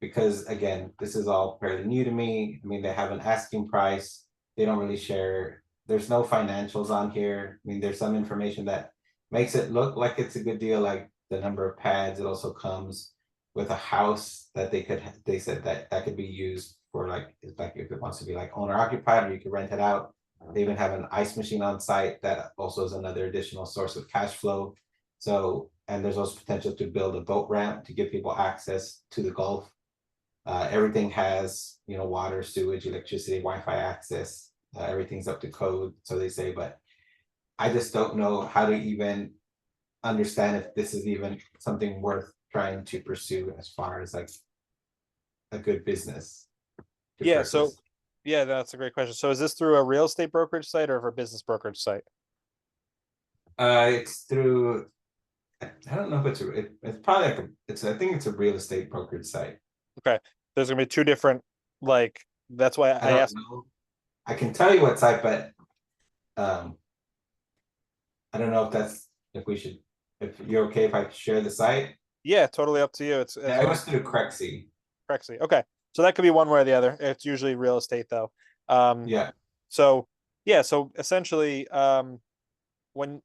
Because again, this is all fairly new to me. I mean, they have an asking price. They don't really share. There's no financials on here. I mean, there's some information that makes it look like it's a good deal, like the number of pads. It also comes with a house that they said that could be used for like if it wants to be like owner occupied, or you could rent it out. They even have an ice machine on site that also is another additional source of cash flow. So, and there's also potential to build a boat ramp to give people access to the Gulf. Everything has, water, sewage, electricity, Wi-Fi access. Everything's up to code, so they say. But I just don't know how to even understand if this is even something worth trying to pursue as far as like a good business. Yeah. So, yeah, that's a great question. So, is this through a real estate brokerage site or a business brokerage site? It's through. I don't know if it's probably like I think it's a real estate brokerage site. Okay. There's gonna be two different, like, that's why I asked. Know. I can tell you what site, but I don't know if you're okay if I share the site. Yeah, totally up to you. It's I was through Crexy. Crexy. Okay. So that could be one way or the other. It's usually real estate though. Yeah. So yeah, so essentially, when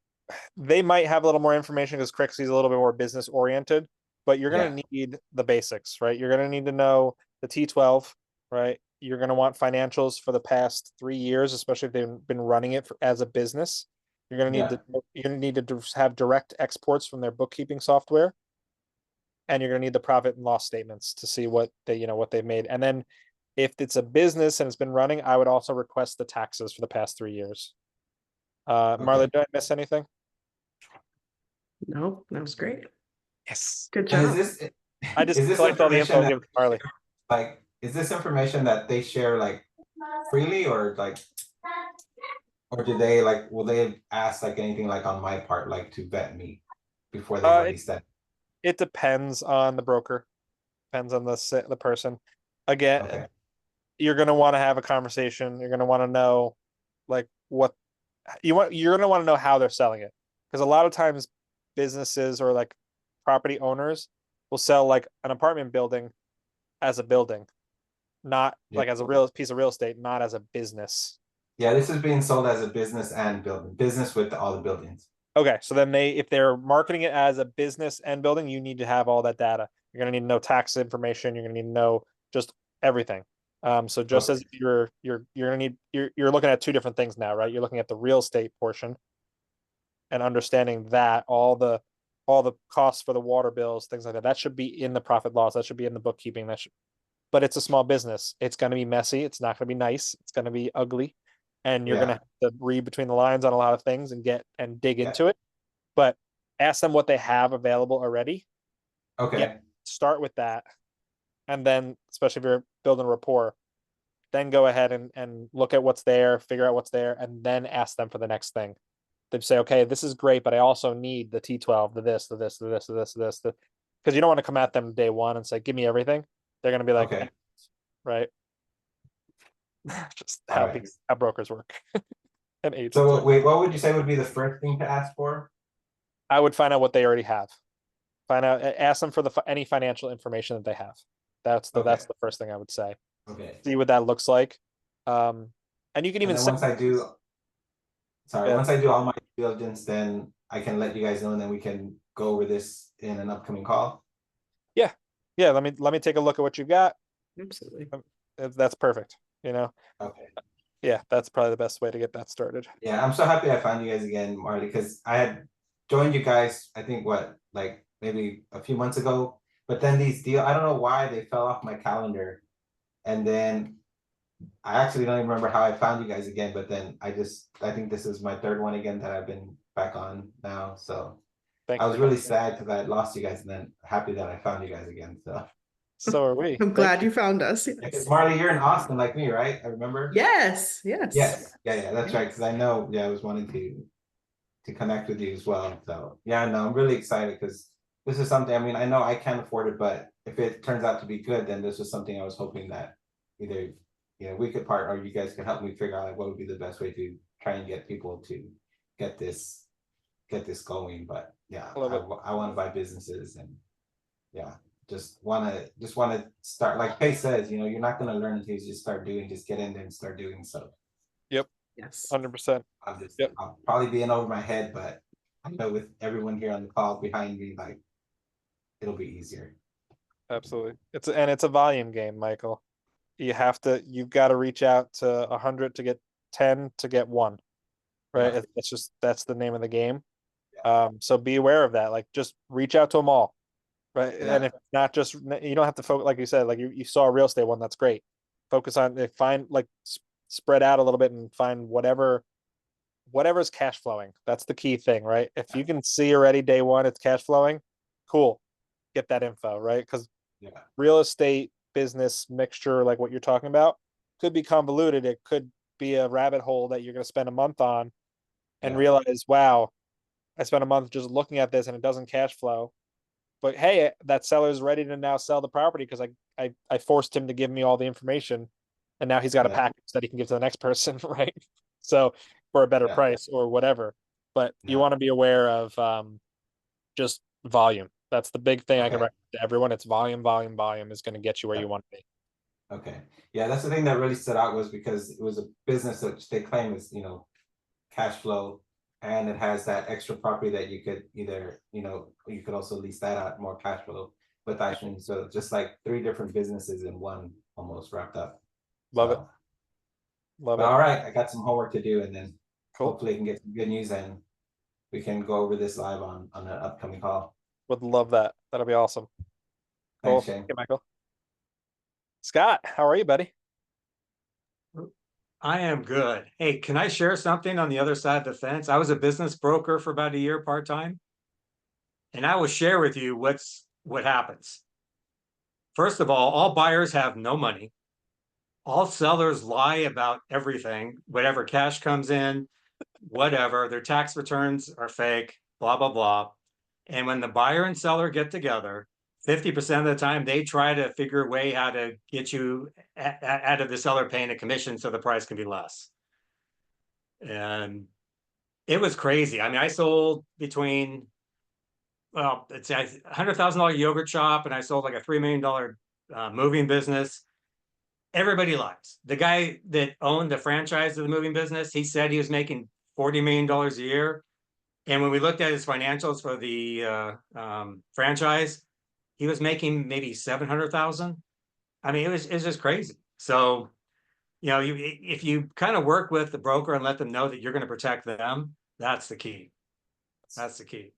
they might have a little more information because Crexy is a little bit more business oriented, but you're going to need the basics, right? You're going to need to know the T12, right? You're going to want financials for the past 3 years, especially if they've been running it as a business. You're going to need to have direct exports from their bookkeeping software, and you're going to need the profit and loss statements to see what they've made. And then if it's a business and it's been running, I would also request the taxes for the past 3 years. Marla, did I miss anything? No, that was great. Yes. Good And job. is this I just is this collect all the info information and give it to Marley. like is this information that they share like freely or like or do they like will they ask like anything like on my part like to vet me before they It, release that? it depends on the broker, depends on the person. Again, Okay. you're gonna want to have a conversation. You're gonna want to know like what you're gonna want to know how they're selling it. Because a lot of times businesses or like property owners will sell like an apartment building as a building, not Yeah. like as a real piece of real estate, not as a business. Yeah, this is being sold as a business and building, business with all the buildings. Okay, so then if they're marketing it as a business and building, you need to have all that data. You're gonna need to know tax information. You're gonna need to know just everything. So just Okay. as you're gonna need you're looking at two different things now, right? You're looking at the real estate portion and understanding that all the costs for the water bills, things like that. That should be in the profit loss. That should be in the bookkeeping. But it's a small business. It's gonna be messy. It's not gonna be nice. It's gonna be ugly, and you're gonna have to read between the lines on a lot of things and dig Yeah. into it. But ask them what they have available already. Okay. Start with that, and then especially if you're building rapport, then go ahead and look at what's there, figure out what's there, and then ask them for the next thing. They say, okay, this is great, but I also need the T12, the this, the this, the this, the this, the this, because you don't want to come at them day one and say, give me everything. They're gonna be like, Okay. right? Just All right. how brokers work and agents. So wait, what would you say would be the first thing to ask for? I would find out what they already have. Ask them for any financial information that they have. That's the first thing I would say. Okay. See what that looks like. And you can even once I do, once I do all my due diligence, then I can let you guys know, and then we can go over this in an upcoming call. Yeah. Let me take a look at what you've got. Absolutely. That's perfect. Okay. Yeah, that's probably the best way to get that started. Yeah, I'm so happy I found you guys again, Marty, because I had joined you guys, I think like maybe a few months ago, but then I don't know why they fell off my calendar. And then I actually don't even remember how I found you guys again, but then I think this is my third one again that I've been back on now. So I was really sad because I had lost you guys, and then happy that I found you guys again. So are we. I'm glad you found us. Because Marley, you're in Austin like me, right? I remember. Yes. Yeah, that's right. Because I know, I was wanting to connect with you as well. So yeah, no, I'm really excited because this is something. I mean, I know I can't afford it, but if it turns out to be good, then this is something I was hoping that either we could partner, or you guys could help me figure out like what would be the best way to try and get people to get this going. But yeah, I want to buy businesses, and yeah, just want to start. Like Faye says, you're not going to learn until you just start doing. Just get in there and start doing. So yep. Yes. 100%. I'll probably be in over my head, but I know with everyone here on the call behind me, like it'll be easier. Absolutely. It's a volume game, Michael. You've got to reach out to 100 to get 10 to get 1, right? Yeah. That's the name of the game. So be aware of that. Like just reach out to them all, right? Yeah. And if not, just you don't have to focus, like you said, like you saw a real estate one, that's great. Focus on find like spread out a little bit and find whatever's cash flowing. That's the key thing, right? If you can see already day one it's cash flowing, cool. Get that info, right? Because real estate business mixture, like what you're talking about, could be convoluted. It could be a rabbit hole that you're going to spend a month on and realize, wow, I spent a month just looking at this and it doesn't cash flow. But hey, that seller's ready to now sell the property because I forced him to give me all the information, and now he's got a package that he can give to the next person, right? So for a better price or whatever. But you want to be aware of just volume. That's the big thing I can recommend to everyone. It's volume is going to get you where you want to be. Okay. Yeah, that's the thing that really stood out was because it was a business that they claim is, cash flow, and it has that extra property that you could either, you could also lease that out, more cash flow. But actually, so just like 3 different businesses in one almost wrapped up. Love it. All right, I got some homework to do, and then cool. Hopefully I can get some good news and we can go over this live on an upcoming call. Would love that. That'll be awesome. Cool. Thanks, Shane. Okay, Michael. Scott, how are you, buddy? I am good. Hey, can I share something on the other side of the fence? I was a business broker for about a year part-time. And I will share with you what happens. First of all buyers have no money. All sellers lie about everything, whatever cash comes in, whatever, their tax returns are fake, blah, blah, blah. And when the buyer and seller get together, 50% of the time they try to figure a way how to get you out of the seller paying a commission so the price can be less. And it was crazy. I mean, I sold between, well, it's a $100,000 yogurt shop, and I sold like a $3 million moving business. Everybody lies. The guy that owned the franchise of the moving business, he said he was making $40 million a year. And when we looked at his financials for the franchise, he was making maybe 700,000. I mean, it was just crazy. So, you know, if you kind of work with the broker and let them know that you're going to protect them, that's the key. That's the key.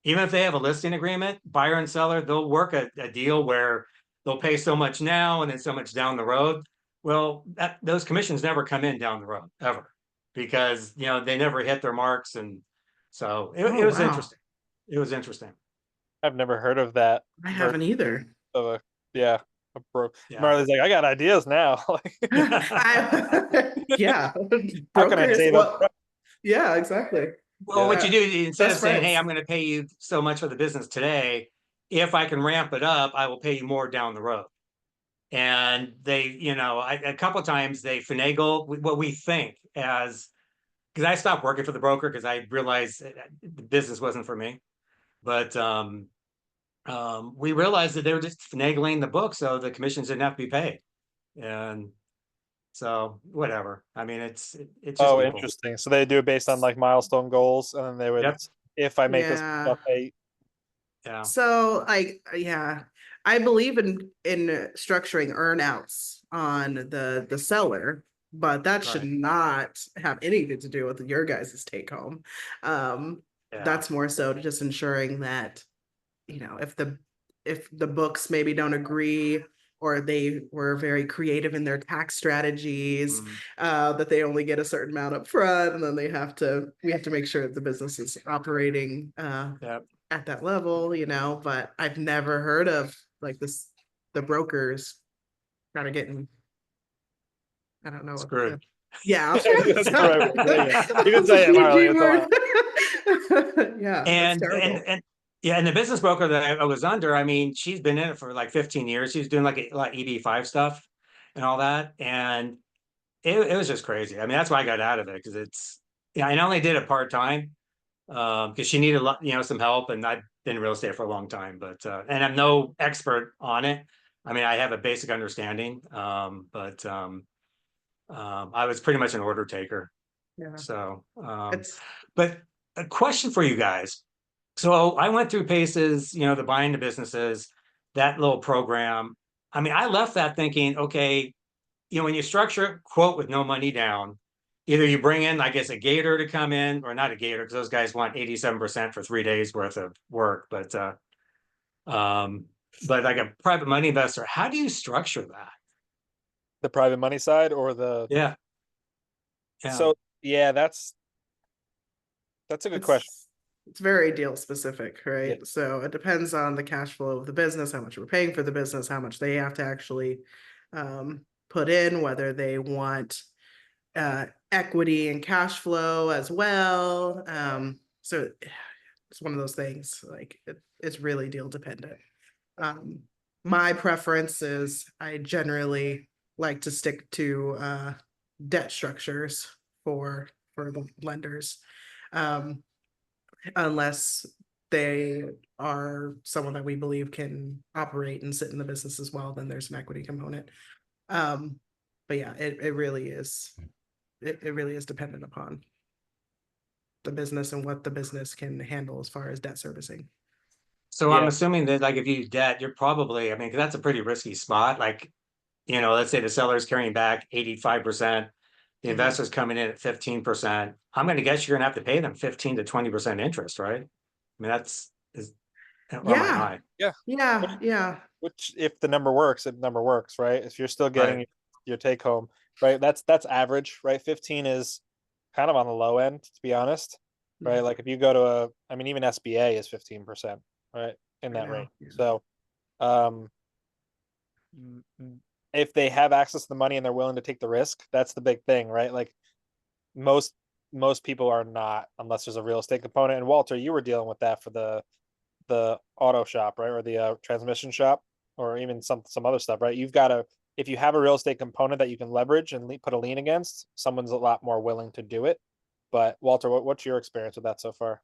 Even if they have a listing agreement, buyer and seller, they'll work a deal where they'll pay so much now and then so much down the road. Well, those commissions never come in down the road ever, because, you know, they never hit their marks. And so it was interesting. It was interesting. I've never heard of that. I haven't either. Of yeah. Yeah. Marley's like, I got ideas now. Yeah. How can I Brokers, save well, up? yeah, exactly. Well, what you do, instead of Best saying, hey, friends. I'm going to pay you so much for the business today, if I can ramp it up, I will pay you more down the road. And they, you know, a couple of times they finagle what we think as, because I stopped working for the broker because I realized the business wasn't for me. But we realized that they were just finagling the book so the commissions didn't have to be paid. And so whatever. I mean, it's just Oh, people. interesting. So they do it based on like milestone goals, and then they would, Yep. if I make this Yeah. stuff, pay. Yeah. So yeah, I believe in structuring earnouts on the seller, but that should Right. not have anything to do with your guys' take home. Yeah. That's more so just ensuring that, you know, if the books maybe don't agree, or they were very creative in their tax strategies, that they only get a certain amount up front, and then we have to make sure that the business is operating Yep. at that level, you know. But I've never heard of like this, the brokers kind of getting, I don't know. Screwed. Yeah. That's the right way of saying it. You can say it, Marley. It's fine. Yeah. And Yeah. and the business broker that I was under, I mean, she's been in it for like 15 years. She was doing like EB5 stuff and all that. And it was just crazy. I mean, that's why I got out of it, because it's, yeah, I only did it part-time because she needed some help, and I've been in real estate for a long time, but and I'm no expert on it. I mean, I have a basic understanding, but I was pretty much an order taker. Yeah. So, It's but a question for you guys. So I went through Pace's, the buying the businesses, that little program. I mean, I left that thinking, okay, when you structure quote with no money down, either you bring in, I guess, a gator to come in, or not a gator, because those guys want 87% for 3 days worth of work. But like a private money investor, how do you structure that? The private money side or the Yeah. So yeah, that's a good question. It's very deal specific, right? Yeah. So it depends on the cash flow of the business, how much we're paying for the business, how much they have to actually put in, whether they want equity and cash flow as well. So it's one of those things, like it's really deal dependent. My preference is I generally like to stick to debt structures for the lenders. Unless they are someone that we believe can operate and sit in the business as well, then there's an equity component. But yeah, it really is. It really is dependent upon the business and what the business can handle as far as debt servicing. So Yeah. I'm assuming that, like, if you use debt, you're probably, 'cause that's a pretty risky spot. Like, let's say the seller's carrying back 85%, the investor's coming in at 15%. I'm going to guess you're going to have to pay them 15 to 20% interest, right? I mean, high. Yeah. Which, if the number works, right? If you're still getting Right. your take home, right? That's average, right? 15 is kind of on the low end, to be honest, right? Like if you go to even SBA is 15%, right? In I that know, range. yeah. So, if they have access to the money and they're willing to take the risk, that's the big thing, right? Like most people are not, unless there's a real estate component. And Walter, you were dealing with that for the auto shop, right? Or the transmission shop, or even some other stuff, right? You've got to, if you have a real estate component that you can leverage and put a lien against, someone's a lot more willing to do it. But Walter, what's your experience with that so far?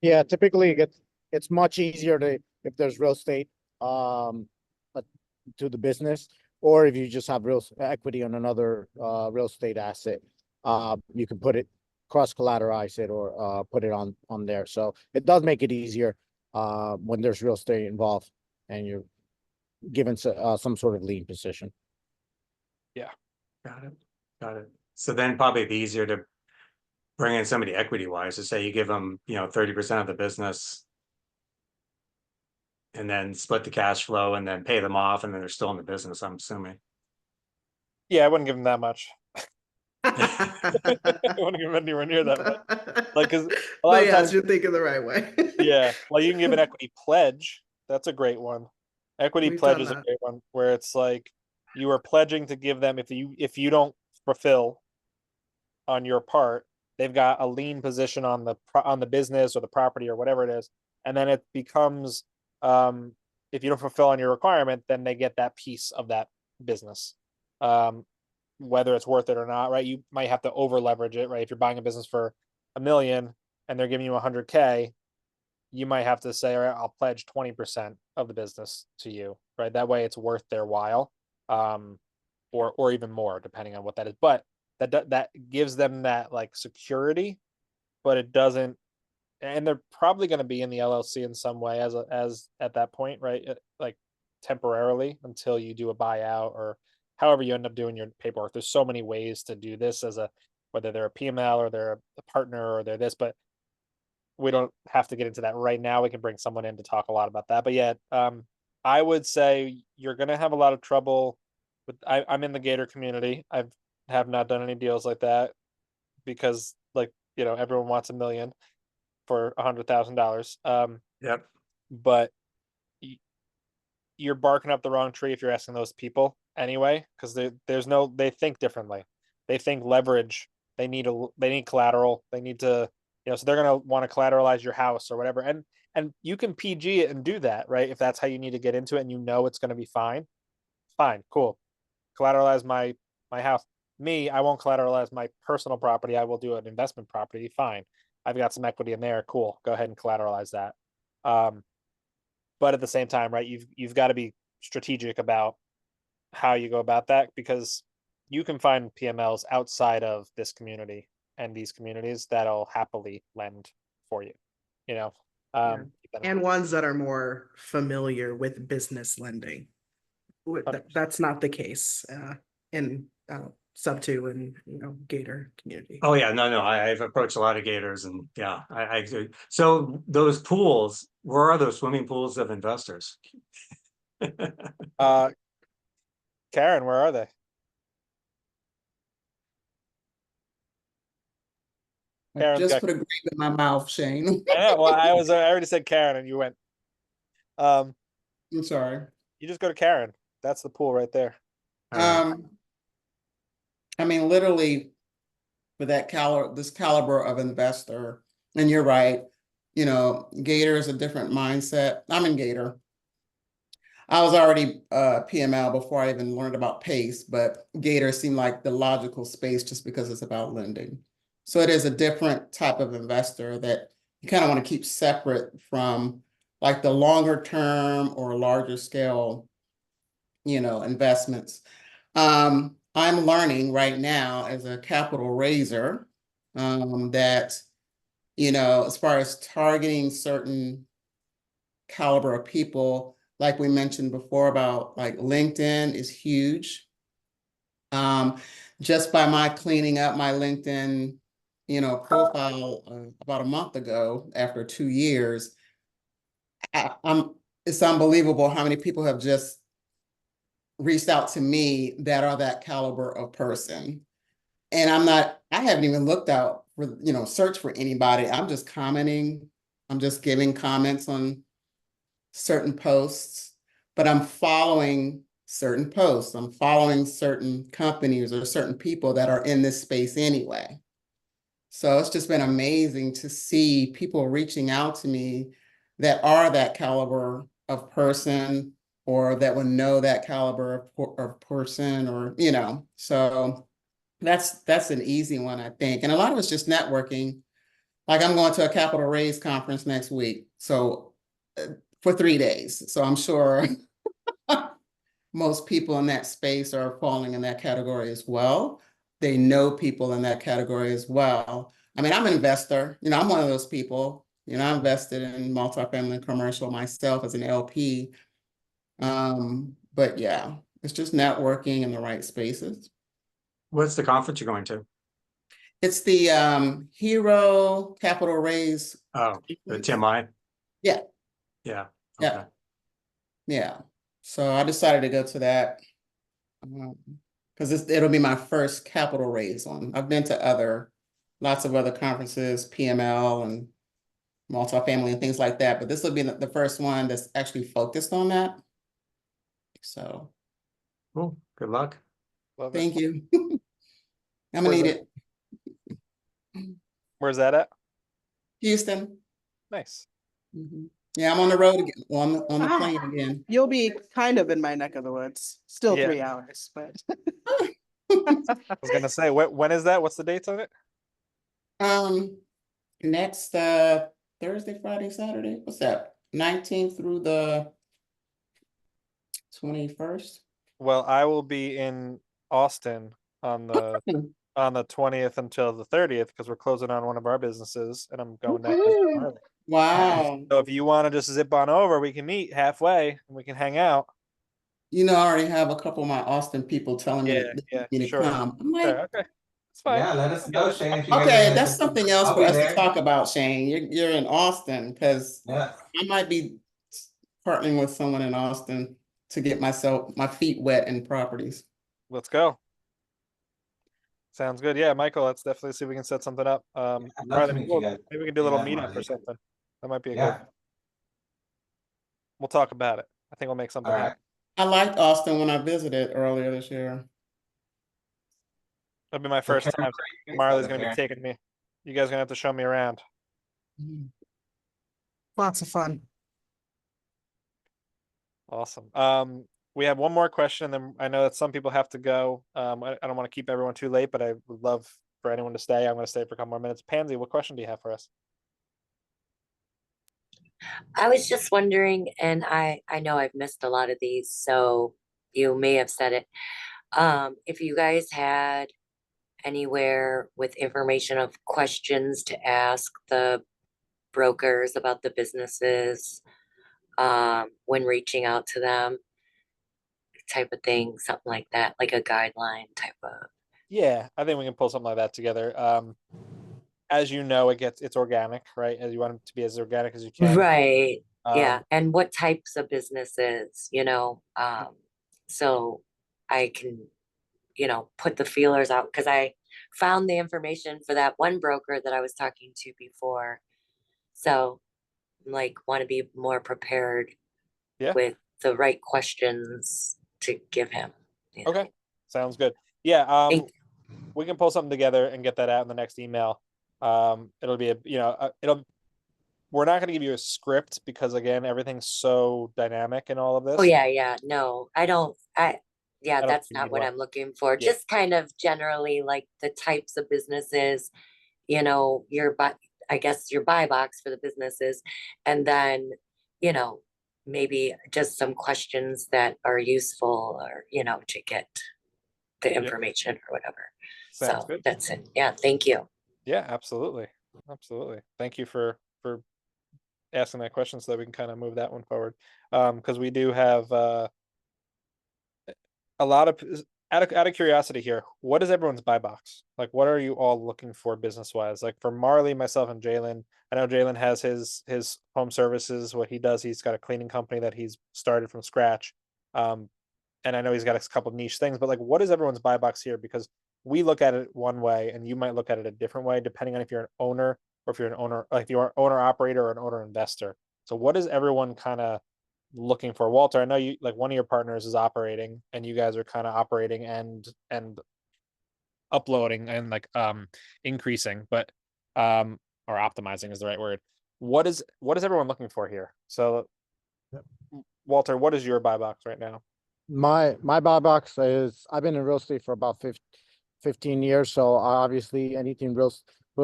Yeah, typically it's much easier to, if there's real estate, but to the business, or if you just have real equity on another, real estate asset, you can put it, cross collateralize it, or, put it on there. So it does make it easier, when there's real estate involved and you're given some sort of lien position. Got it. Got it. So then probably it'd be easier to bring in somebody equity wise to say you give them, 30% of the business. And then split the cash flow and then pay them off, and then they're still in the business, I'm assuming. Yeah, I wouldn't give them that much. I wouldn't give them anywhere near that much. Like, because a lot But of yes, times, you're thinking the right way. yeah, like you can give an equity pledge. That's a great one. Equity We've pledge done is a that. great one, where it's like you are pledging to give them, if you don't fulfill on your part, they've got a lien position on the business or the property or whatever it is, and then it becomes, if you don't fulfill on your requirement, then they get that piece of that business, whether it's worth it or not, right? You might have to over leverage it, right? If you're buying a business for $1 million and they're giving you 100K, you might have to say, all right, I'll pledge 20% of the business to you, right? That way it's worth their while, or even more, depending on what that is. But that gives them that like security, but it doesn't, and they're probably going to be in the LLC in some way as at that point, right? Like temporarily until you do a buyout or however you end up doing your paperwork. There's so many ways to do this as whether they're a PML or they're a partner or they're this, but we don't have to get into that right now. We can bring someone in to talk a lot about that. But yeah, I would say you're going to have a lot of trouble with, I'm in the Gator community. Have not done any deals like that because everyone wants $1 million for $100,000. Yep. But you're barking up the wrong tree if you're asking those people anyway, because they think differently. They think leverage. They need collateral. They need to, so they're gonna want to collateralize your house or whatever. And you can PG it and do that, right? If that's how you need to get into it and it's gonna be fine. Fine, cool. Collateralize my house. Me, I won't collateralize my personal property. I will do an investment property. Fine. I've got some equity in there. Cool. Go ahead and collateralize that. But at the same time, right, you've got to be strategic about how you go about that, because you can find PMLs outside of this community and these communities that'll happily lend for you. Yeah. keep that in And mind. ones that are more familiar with business lending. That's not the case in sub 2 and Gator community. Oh yeah, no, I've approached a lot of Gators, and yeah, I agree. So those pools, where are those swimming pools of investors? Karen, where are they? I Karen's just got- put a grape in my mouth, Shane. I know, well, I already said Karen and you went. I'm sorry. You just go to Karen. That's the pool right there. I mean, literally, for that this caliber of investor, and you're right, Gator is a different mindset. I'm in Gator. I was already PML before I even learned about PACE, but Gator seemed like the logical space just because it's about lending. So it is a different type of investor that you kind of want to keep separate from like the longer term or larger scale, investments. I'm learning right now as a capital raiser that, as far as targeting certain caliber of people, like we mentioned before about like LinkedIn is huge. Just by my cleaning up my LinkedIn, profile about a month ago after 2 years, it's unbelievable how many people have just reached out to me that are that caliber of person. And I haven't even looked out for, search for anybody. I'm just commenting. I'm just giving comments on certain posts, but I'm following certain posts. I'm following certain companies or certain people that are in this space anyway. So it's just been amazing to see people reaching out to me that are that caliber of person, or that would know that caliber of person, or, you know, so that's an easy one, I think. And a lot of it's just networking. Like, I'm going to a capital raise conference next week. So for 3 days. So I'm sure most people in that space are falling in that category as well. They know people in that category as well. I mean, I'm an investor, you know, I'm one of those people, you know, I invested in multifamily and commercial myself as an LP. But yeah, it's just networking in the right spaces. What's the conference you're going to? It's the Hero Capital Raise. Oh, the TMI? Yeah. Yeah. Yeah. Okay. Yeah. So I decided to go to that because it'll be my first capital raise one. I've been to lots of other conferences, PML and multifamily and things like that, but this will be the first one that's actually focused on that. So Cool. Good luck. Love it. thank you. I'm gonna Where's need that? it. Where's that at? Houston. Nice. Mhm. Yeah, I'm on the road again, on the plane again. You'll be kind of in my neck of the woods. Still Yeah. 3 hours, but I was gonna say, when is that? What's the dates on it? Next Thursday, Friday, Saturday. What's that? 19th through the 21st. Well, I will be in Austin on the 20th until the 30th because we're closing on one of our businesses, and I'm going next week to Marley. Wow. So if you want to just zip on over, we can meet halfway and we can hang out. You know, I already have a couple of my Austin people telling me to Sure. come. I'm like, Sure, okay. It's fine. Yeah, let us know, Shane. If you guys are okay, gonna that's just- something else I'll for be us to there. talk about, Shane. You're in Austin, because Yeah. I might be partnering with someone in Austin to get my feet wet in properties. Let's go. Sounds good. Yeah, Michael, let's definitely see if we can set something up. I'd love Marley, to meet you guys. maybe we can do a little Yeah, meetup or Marley. something. That might be a Yeah. good. We'll talk about it. I think we'll make something All right. happen. I liked Austin when I visited earlier this year. That'll be my first time. Marley's gonna be taking me. You guys are gonna have to show me around. lots of fun. Awesome. We have one more question, and then I know that some people have to go. I don't want to keep everyone too late, but I would love for anyone to stay. I'm gonna stay for a couple more minutes. Pansy, what question do you have for us? I was just wondering, and I know I've missed a lot of these, so you may have said it. If you guys had anywhere with information of questions to ask the brokers about the businesses, when reaching out to them, type of thing, something like that, like a guideline type of. Yeah, I think we can pull something like that together. As you know, it's organic, right? As you want it to be as organic as you can. Right. Yeah. Um, And what types of businesses, so I can, put the feelers out, because I found the information for that one broker that I was talking to before. So like want to be more prepared Yeah. with the right questions to give him. Okay, sounds good. Yeah, Thank- we can pull something together and get that out in the next email. It'll be we're not going to give you a script because again, everything's so dynamic in all of this. Oh yeah. No, that's think not you'd what want- I'm looking for. Yeah. Just kind of generally like the types of businesses, I guess your buy box for the businesses, and then, maybe just some questions that are useful, or, to get the information or whatever. Sounds So good. that's it. Yeah, thank you. Yeah, absolutely. Thank you for asking that question so that we can kind of move that one forward. Because we do have a lot of out of curiosity here, what is everyone's buy box? Like, what are you all looking for business wise? Like for Marley, myself, and Jalen, I know Jalen has his home services. What he does, he's got a cleaning company that he's started from scratch. And I know he's got a couple of niche things, but like, what is everyone's buy box here? Because we look at it one way, and you might look at it a different way, depending on if you're an owner or if you're an owner, like you're an owner operator or an owner investor. So, what is everyone kind of looking for? Walter, I know you like one of your partners is operating, and you guys are kind of operating and uploading and like increasing, but or optimizing is the right word. What is everyone looking for here? So Walter, what is your buy box right now? My buy box is, I've been in real estate for about 15 years, so obviously anything real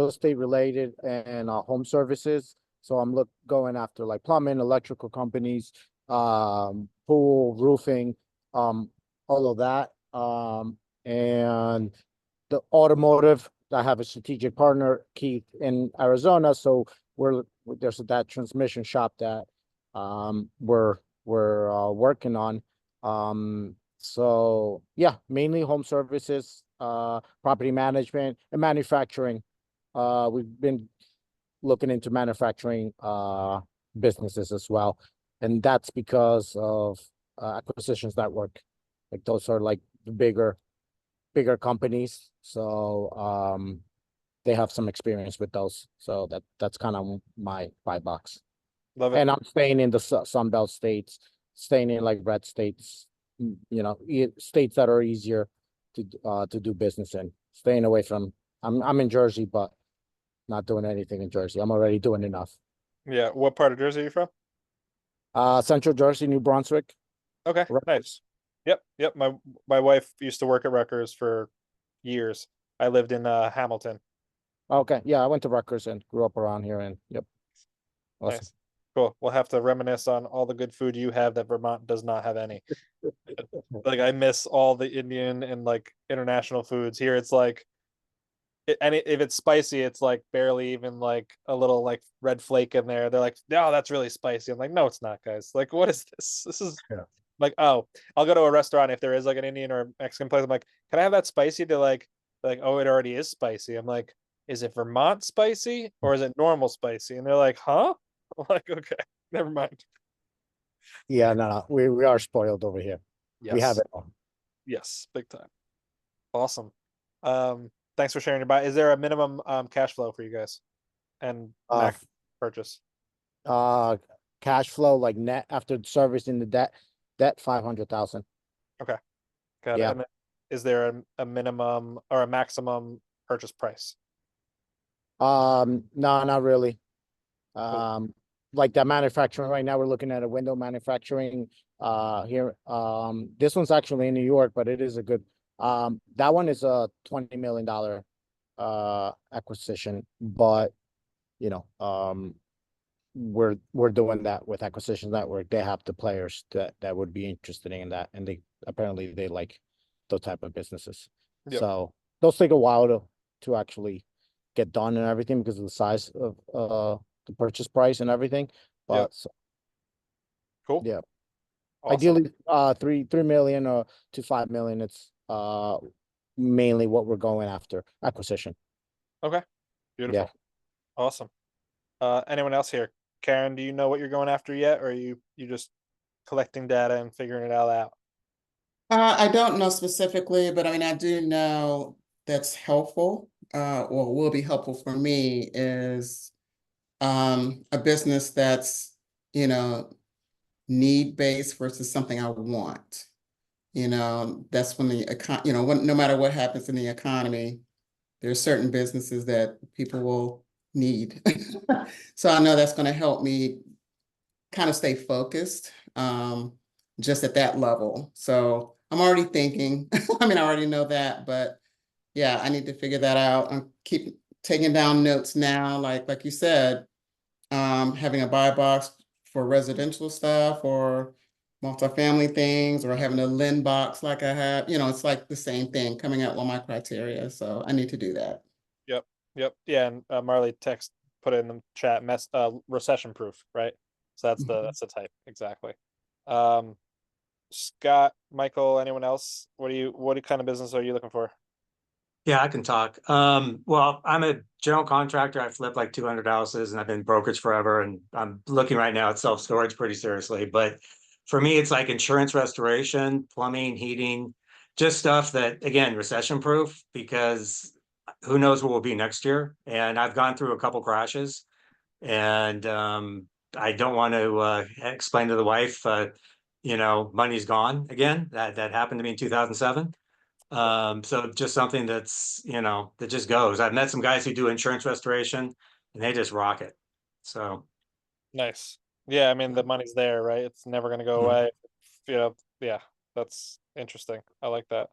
estate related and home services. So I'm going after like plumbing, electrical companies, pool, roofing, all of that. And the automotive, I have a strategic partner, Keith, in Arizona. So there's that transmission shop that we're working on. So yeah, mainly home services, property management and manufacturing. We've been looking into manufacturing businesses as well. And that's because of Acquisitions Network. Like those are like the bigger companies. So they have some experience with those. So that's kind of my buy box. Love it. And I'm staying in the Sunbelt states, staying in like red states, states that are easier to do business in. Staying away from, I'm in Jersey, but not doing anything in Jersey. I'm already doing enough. Yeah. What part of Jersey are you from? Central Jersey, New Brunswick. Okay, nice. Yep. My wife used to work at Rutgers for years. I lived in Hamilton. Okay, yeah, I went to Rutgers and grew up around here, and yep. Awesome. Nice. Cool. We'll have to reminisce on all the good food you have that Vermont does not have any. Like I miss all the Indian and like international foods. Here it's like if it's spicy, it's like barely even like a little like red flake in there. They're like, no, that's really spicy. I'm like, no, it's not, guys. Like, what is this? This is like, oh, I'll go to a restaurant if there is like an Indian or Mexican place. I'm like, can I have that spicy? They're like, oh, it already is spicy. I'm like, is it Vermont spicy or is it normal spicy? And they're like, huh? I'm like, okay, never mind. Yeah, no, we are spoiled over here. Yes. We have it all. Yes, big time. Awesome. Thanks for sharing your buy. Is there a minimum cash flow for you guys and max purchase? Cash flow like net after servicing the debt 500,000. Okay, got it. And then is there a minimum or a maximum purchase price? No, not really. Cool. Like that manufacturing right now, we're looking at a window manufacturing here. This one's actually in New York, but it is a good that one is a $20 million acquisition, but we're doing that with Acquisitions Network. They have the players that would be interested in that, and they like those type of businesses. Yep. So those take a while to actually get done and everything because of the size of the purchase price and everything. But cool. Yeah. Awesome. Ideally, 3 million to 5 million. It's mainly what we're going after, acquisition. Okay. Beautiful. Yeah. Awesome. Anyone else here? Karen, do you know what you're going after yet, or are you just collecting data and figuring it all out? I don't know specifically, but I mean, I do know that's helpful. Or will be helpful for me is a business that's, need-based versus something I want. That's when no matter what happens in the economy, there are certain businesses that people will need. So I know that's going to help me kind of stay focused just at that level. So I'm already thinking, I mean, I already know that, but yeah, I need to figure that out. I keep taking down notes now, like you said, having a buy box for residential stuff or multifamily things, or having a lend box like I have. It's like the same thing, coming out with my criteria. So I need to do that. Yep. Yeah, and Marley put it in the chat, recession proof, right? So that's the type exactly. Scott, Michael, anyone else? What kind of business are you looking for? Yeah, I can talk. Well, I'm a general contractor. I flip like 200 houses and I've been brokerage forever. And I'm looking right now at self-storage pretty seriously. But for me, it's like insurance restoration, plumbing, heating, just stuff that, again, recession proof, because who knows what will be next year. And I've gone through a couple crashes and I don't want to explain to the wife, money's gone again. That happened to me in 2007. So just something that's, that just goes. I've met some guys who do insurance restoration and they just rock it. So. Nice. Yeah, I mean the money's there, right? It's never gonna go Mhm. away. Yeah, that's interesting. I like that.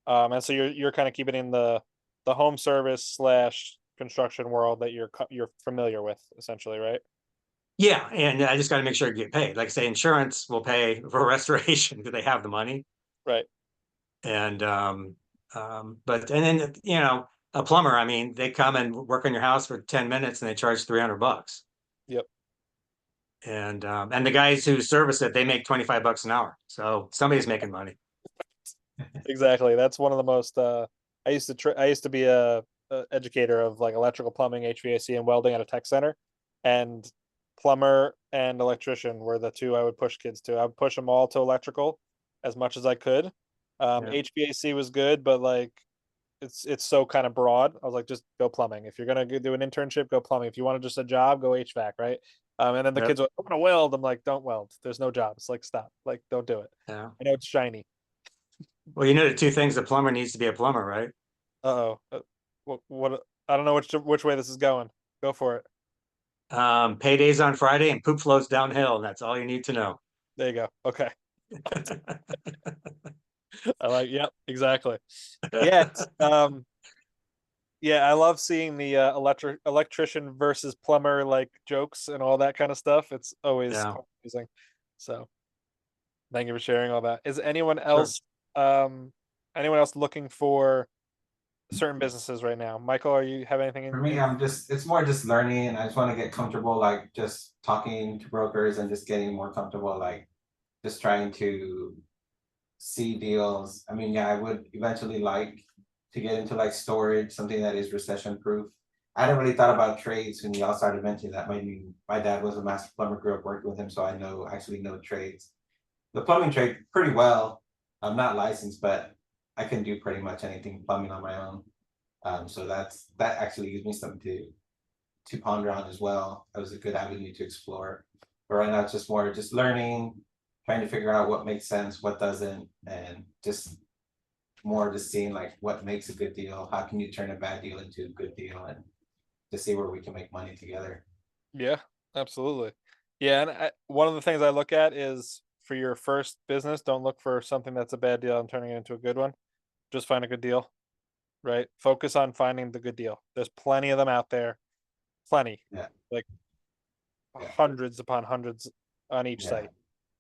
And so you're kind of keeping in the home service slash construction world that you're familiar with, essentially, right? Yeah, and I just got to make sure I get paid. Like I say, insurance will pay for restoration because they have the money. Right. And but and then a plumber, I mean, they come and work on your house for 10 minutes and they charge $300. Yep. And the guys who service it, they make 25 bucks an hour. So somebody's making money. Exactly. That's one of the most I used to be a educator of like electrical, plumbing, HVAC, and welding at a tech center. And plumber and electrician were the two I would push kids to. I would push them all to electrical as much as I could. Yeah. HVAC was good, but like it's so kind of broad. I was like, just go plumbing. If you're gonna do an internship, go plumbing. If you want to just a job, go HVAC, right? And then the Yep. kids were, I'm gonna weld. I'm like, don't weld. There's no jobs. Like, stop. Like, don't do it. Yeah. I know it's shiny. Well, the two things a plumber needs to be a plumber, right? Uh-oh. What I don't know which way this is going. Go for it. Payday's on Friday and poop flows downhill. And that's all you need to know. There you go. Okay. I like, yep, exactly. Yeah. Yeah, I love seeing the electrician versus plumber like jokes and all that kind of stuff. It's always Yeah. confusing. So thank you for sharing all that. Is anyone else looking for certain businesses right now? Michael, are you have anything For me, it's more just learning. I just want to get comfortable, like just talking to brokers and just getting more comfortable, like just trying to see deals. I mean, yeah, I would eventually like to get into like storage, something that is recession proof. I hadn't really thought about trades when y'all started mentioning that. My dad was a master plumber, grew up working with him, so I actually know trades. The plumbing trade pretty well. I'm not licensed, but I can do pretty much anything plumbing on my own. So that actually gives me something to ponder on as well. That was a good avenue to explore. But right now it's just more just learning, trying to figure out what makes sense, what doesn't, and just more just seeing like what makes a good deal. How can you turn a bad deal into a good deal, and to see where we can make money together. Yeah, absolutely. Yeah, and one of the things I look at is for your first business, don't look for something that's a bad deal and turning it into a good one. Just find a good deal, right? Focus on finding the good deal. There's plenty of them out there. Plenty. Yeah. Like Yeah. hundreds upon hundreds on each Yeah. site.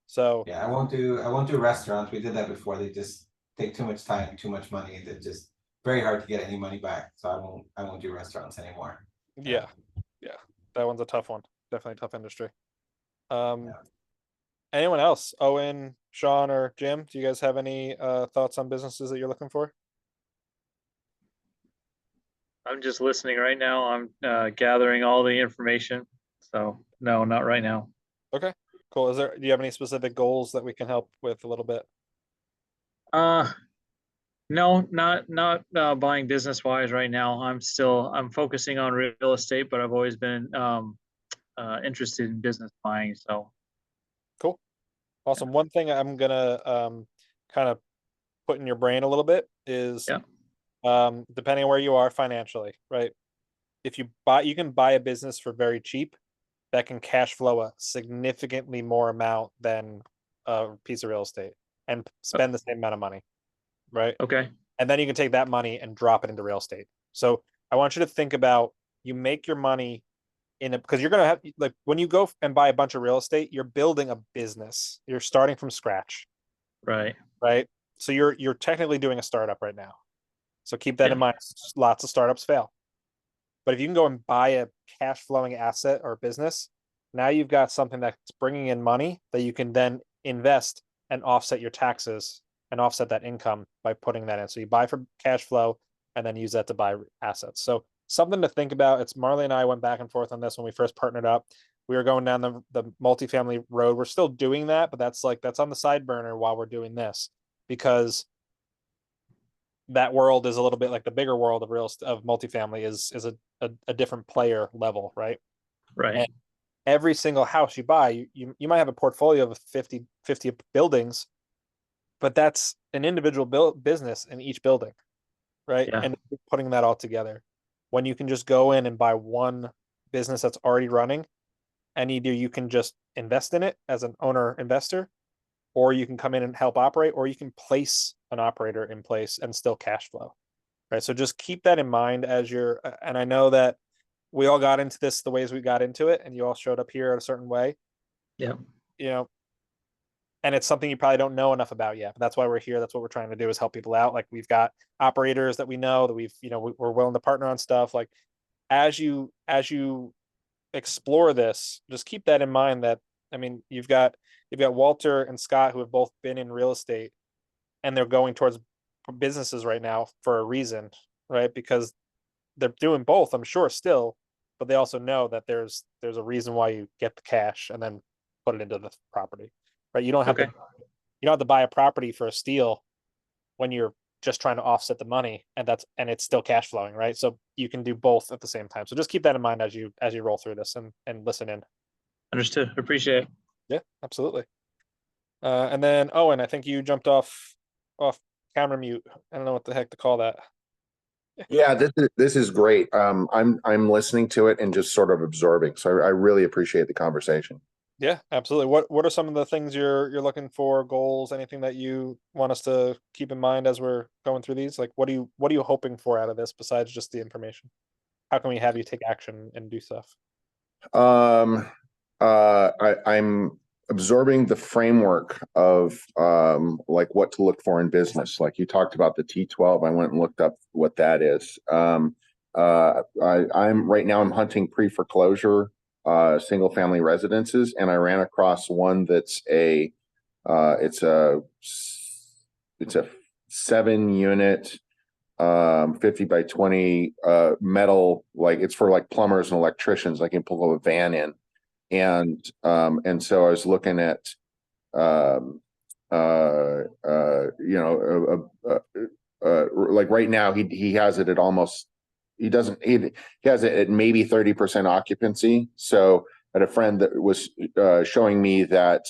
So Yeah, I won't do restaurants. We did that before. They just take too much time, too much money. They're just very hard to get any money back. So I won't do restaurants anymore. yeah, that one's a tough one. Definitely a tough industry. Yeah. Anyone else? Owen, Sean, or Jim? Do you guys have any thoughts on businesses that you're looking for? I'm just listening right now. I'm gathering all the information. So no, not right now. Okay, cool. Do you have any specific goals that we can help with a little bit? No, not buying business wise right now. I'm focusing on real estate, but I've always been interested in business buying. So Cool. Awesome. One thing I'm gonna kind of put in your brain a little bit is depending on where you are financially, right? If you can buy a business for very cheap that can cash flow a significantly more amount than a piece of real estate and spend the same amount of money, right? okay, And then you can take that money and drop it into real estate. So I want you to think about you make your money because you're gonna have like when you go and buy a bunch of real estate, you're building a business. You're starting from scratch, right, right? So you're technically doing a startup right now. So keep that in mind. Lots of startups fail. But if you can go and buy a cash flowing asset or business, now you've got something that's bringing in money that you can then invest and offset your taxes and offset that income by putting that in. So you buy for cash flow and then use that to buy assets. So something to think about. It's Marley and I went back and forth on this when we first partnered up. We were going down the multifamily road. We're still doing that, but that's on the side burner while we're doing this because that world is a little bit like the bigger world of multifamily is a different player level, right? right. And every single house you buy, you might have a portfolio of 50 buildings, but that's an individual business in each building, right? Yeah. And putting that all together, when you can just go in and buy one business that's already running, and either you can just invest in it as an owner investor, or you can come in and help operate, or you can place an operator in place and still cash flow, right? So just keep that in mind as you're, and I know that we all got into this the ways we got into it, and you all showed up here a certain way. Yeah. You know, and it's something you probably don't know enough about yet, but that's why we're here. That's what we're trying to do, is help people out. Like, we've got operators that we know that we're willing to partner on stuff. Like, as you explore this, just keep that in mind, that, I mean, you've got Walter and Scott, who have both been in real estate, and they're going towards businesses right now for a reason, right? Because they're doing both, I'm sure, still, but they also know that there's a reason why you get the cash and then put it into the property, right? You don't have Okay. to buy a property for a steal when you're just trying to offset the money, and it's still cash flowing, right? So you can do both at the same time. So just keep that in mind as you roll through this and listen in. Understood. Appreciate it. Yeah, absolutely. And then Owen, I think you jumped off camera mute. I don't know what the heck to call that. Yeah, this is great. I'm listening to it and just sort of absorbing. So I really appreciate the conversation. Yeah, absolutely. What are some of the things you're looking for, goals, anything that you want us to keep in mind as we're going through these? Like, what are you hoping for out of this besides just the information? How can we have you take action and do stuff? I'm absorbing the framework of like what to look for in business. Like you talked about the T12. I went and looked up what that is. I'm right now I'm hunting pre-foreclosure single family residences, and I ran across one that's it's a 7-unit 50 by 20 metal, like it's for like plumbers and electricians. I can pull a van in. And so I was looking at like right now he has it at almost, he has it at maybe 30% occupancy. So I had a friend that was showing me that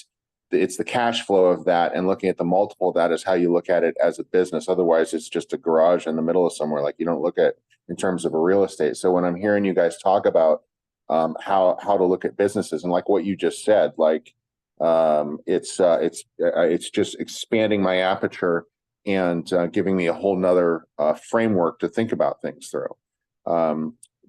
it's the cash flow of that, and looking at the multiple of that is how you look at it as a business. Otherwise it's just a garage in the middle of somewhere. Like, you don't look at in terms of a real estate. So when I'm hearing you guys talk about how to look at businesses, and like what you just said, like it's just expanding my aperture and giving me a whole nother framework to think about things through.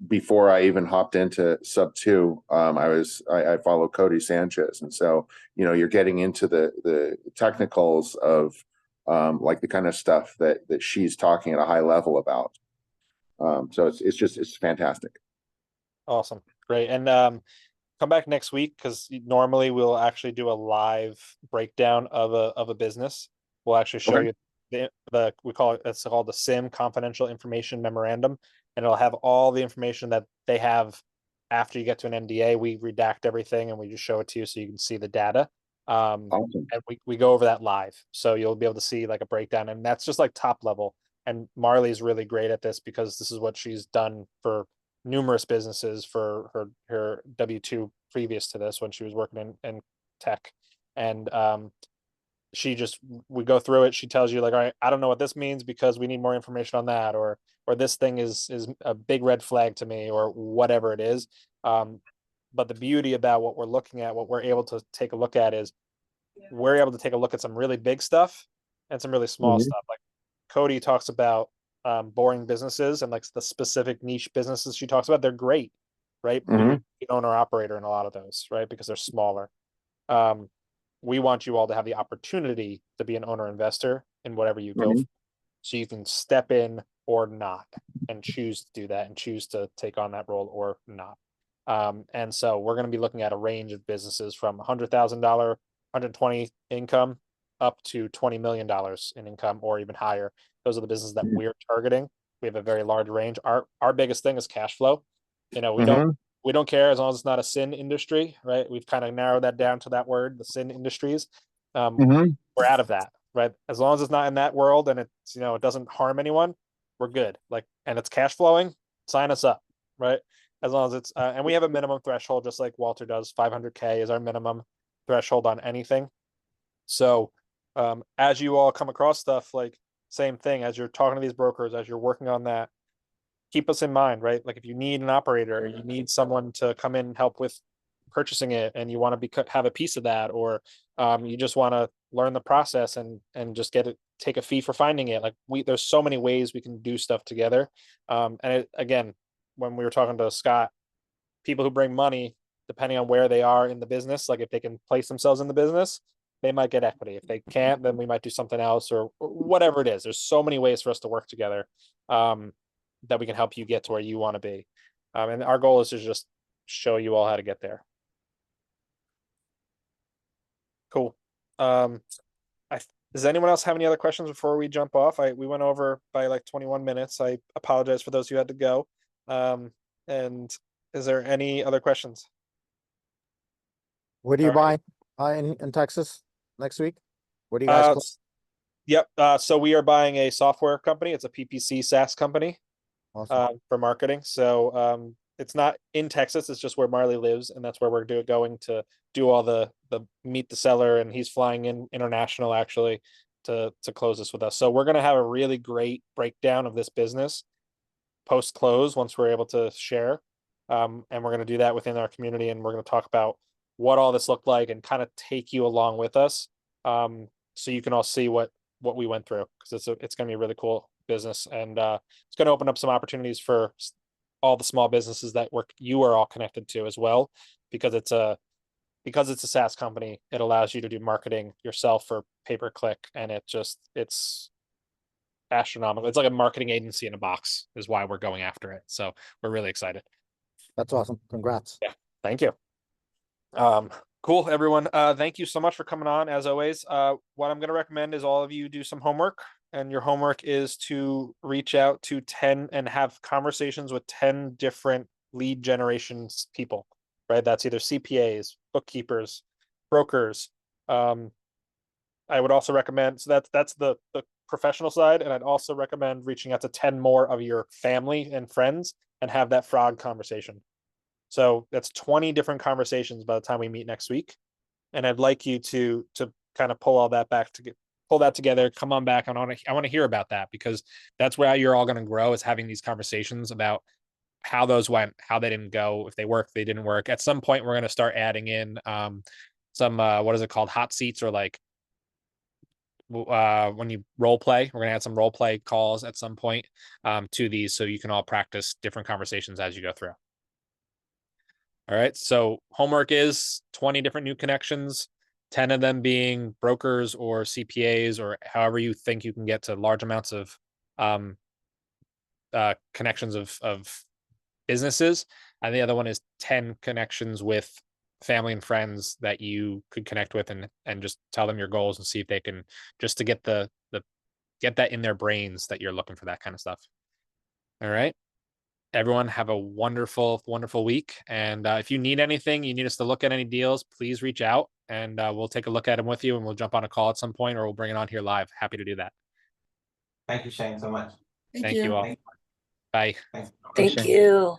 Before I even hopped into sub 2, I follow Cody Sanchez, and so you're getting into the technicals of like the kind of stuff that she's talking at a high level about. So it's fantastic. Awesome. Great. And come back next week, because normally we'll actually do a live breakdown of a business. We'll actually show you we call it, it's called the SIM, confidential information memorandum, and it'll have all the information that they have after you get to an NDA. We redact everything and we just show it to you so you can see the data. Awesome. And we go over that live, so you'll be able to see like a breakdown, and that's just like top level. And Marley's really great at this because this is what she's done for numerous businesses for her W-2 previous to this, when she was working in tech. And we go through it. She tells you like, all right, I don't know what this means because we need more information on that, or this thing is a big red flag to me, or whatever it is. But the beauty about what we're looking at, what we're able to take a look at, is we're able to take a look at some really big stuff and some really small stuff. Like Cody talks about boring businesses, and like the specific niche businesses she talks about, they're great, right? But you're the owner operator in a lot of those, right? Because they're smaller. We want you all to have the opportunity to be an owner investor in whatever you go for, so you can step in or not, and choose to do that, and choose to take on that role or not. And so we're going to be looking at a range of businesses from $100,000, 120 income, up to $20 million in income, or even higher. Those are the businesses that we're targeting. We have a very large range. Our biggest thing is cash flow. We don't care as long as it's not a sin industry, right? We've kind of narrowed that down to that word, the sin industries. We're out of that, right? As long as it's not in that world, and it's, it doesn't harm anyone, we're good. Like, and it's cash flowing, sign us up, right? as long as it's, and we have a minimum threshold, just like Walter does. 500K is our minimum threshold on anything. So as you all come across stuff, like same thing, as you're talking to these brokers, as you're working on that, keep us in mind, right? Like if you need an operator, you need someone to come in and help with purchasing it, and you want to have a piece of that, or you just want to learn the process and just take a fee for finding it. Like there's so many ways we can do stuff together. Again, when we were talking to Scott, people who bring money, depending on where they are in the business, like if they can place themselves in the business, they might get equity. If they can't, then we might do something else, or whatever it is. There's so many ways for us to work together that we can help you get to where you want to be. And our goal is to just show you all how to get there. Cool. Does anyone else have any other questions before we jump off? We went over by like 21 minutes. I apologize for those who had to go. And is there any other questions? Where do you All buy in Texas next week? Where do you guys? Yep. So we are buying a software company. It's a PPC SaaS company for marketing. So it's not in Texas. It's just where Marley lives, and that's where we're going to do all the meet the seller, and he's flying in international actually to close this with us. So we're going to have a really great breakdown of this business post close once we're able to share. And we're going to do that within our community, and we're going to talk about what all this looked like and kind of take you along with us, so you can all see what we went through, because it's going to be a really cool business, and it's going to open up some opportunities for all the small businesses that you are all connected to as well, because it's a SaaS company. It allows you to do marketing yourself for pay-per-click, and it's astronomical. It's like a marketing agency in a box is why we're going after it. So we're really excited. That's awesome. Congrats. Yeah, thank you. Cool, everyone. Thank you so much for coming on, as always. What I'm going to recommend is all of you do some homework, and your homework is to reach out to 10 and have conversations with 10 different lead generations people, right? That's either CPAs, bookkeepers, brokers. I would also recommend, so that's the professional side, and I'd also recommend reaching out to 10 more of your family and friends and have that F.R.O.G conversation. So that's 20 different conversations by the time we meet next week. And I'd like you to kind of pull all that back, pull that together, come on back. I want to hear about that, because that's where you're all going to grow, is having these conversations about how those went, how they didn't go, if they worked, they didn't work. At some point, we're going to start adding in some, what is it called? Hot seats, or like when you role play. We're going to add some role play calls at some point to these, so you can all practice different conversations as you go through. All right, so homework is 20 different new connections, 10 of them being brokers or CPAs, or however you think you can get to large amounts of connections of businesses. And the other one is 10 connections with family and friends that you could connect with, and just tell them your goals and see if they can, just to get get that in their brains that you're looking for that kind of stuff. All right. Everyone have a wonderful, wonderful week. And if you need anything, you need us to look at any deals, please reach out, and we'll take a look at them with you, and we'll jump on a call at some point, or we'll bring it on here live. Happy to do that. Thank you, Shane, so much. Thank you all. Bye. Thanks. Thank you.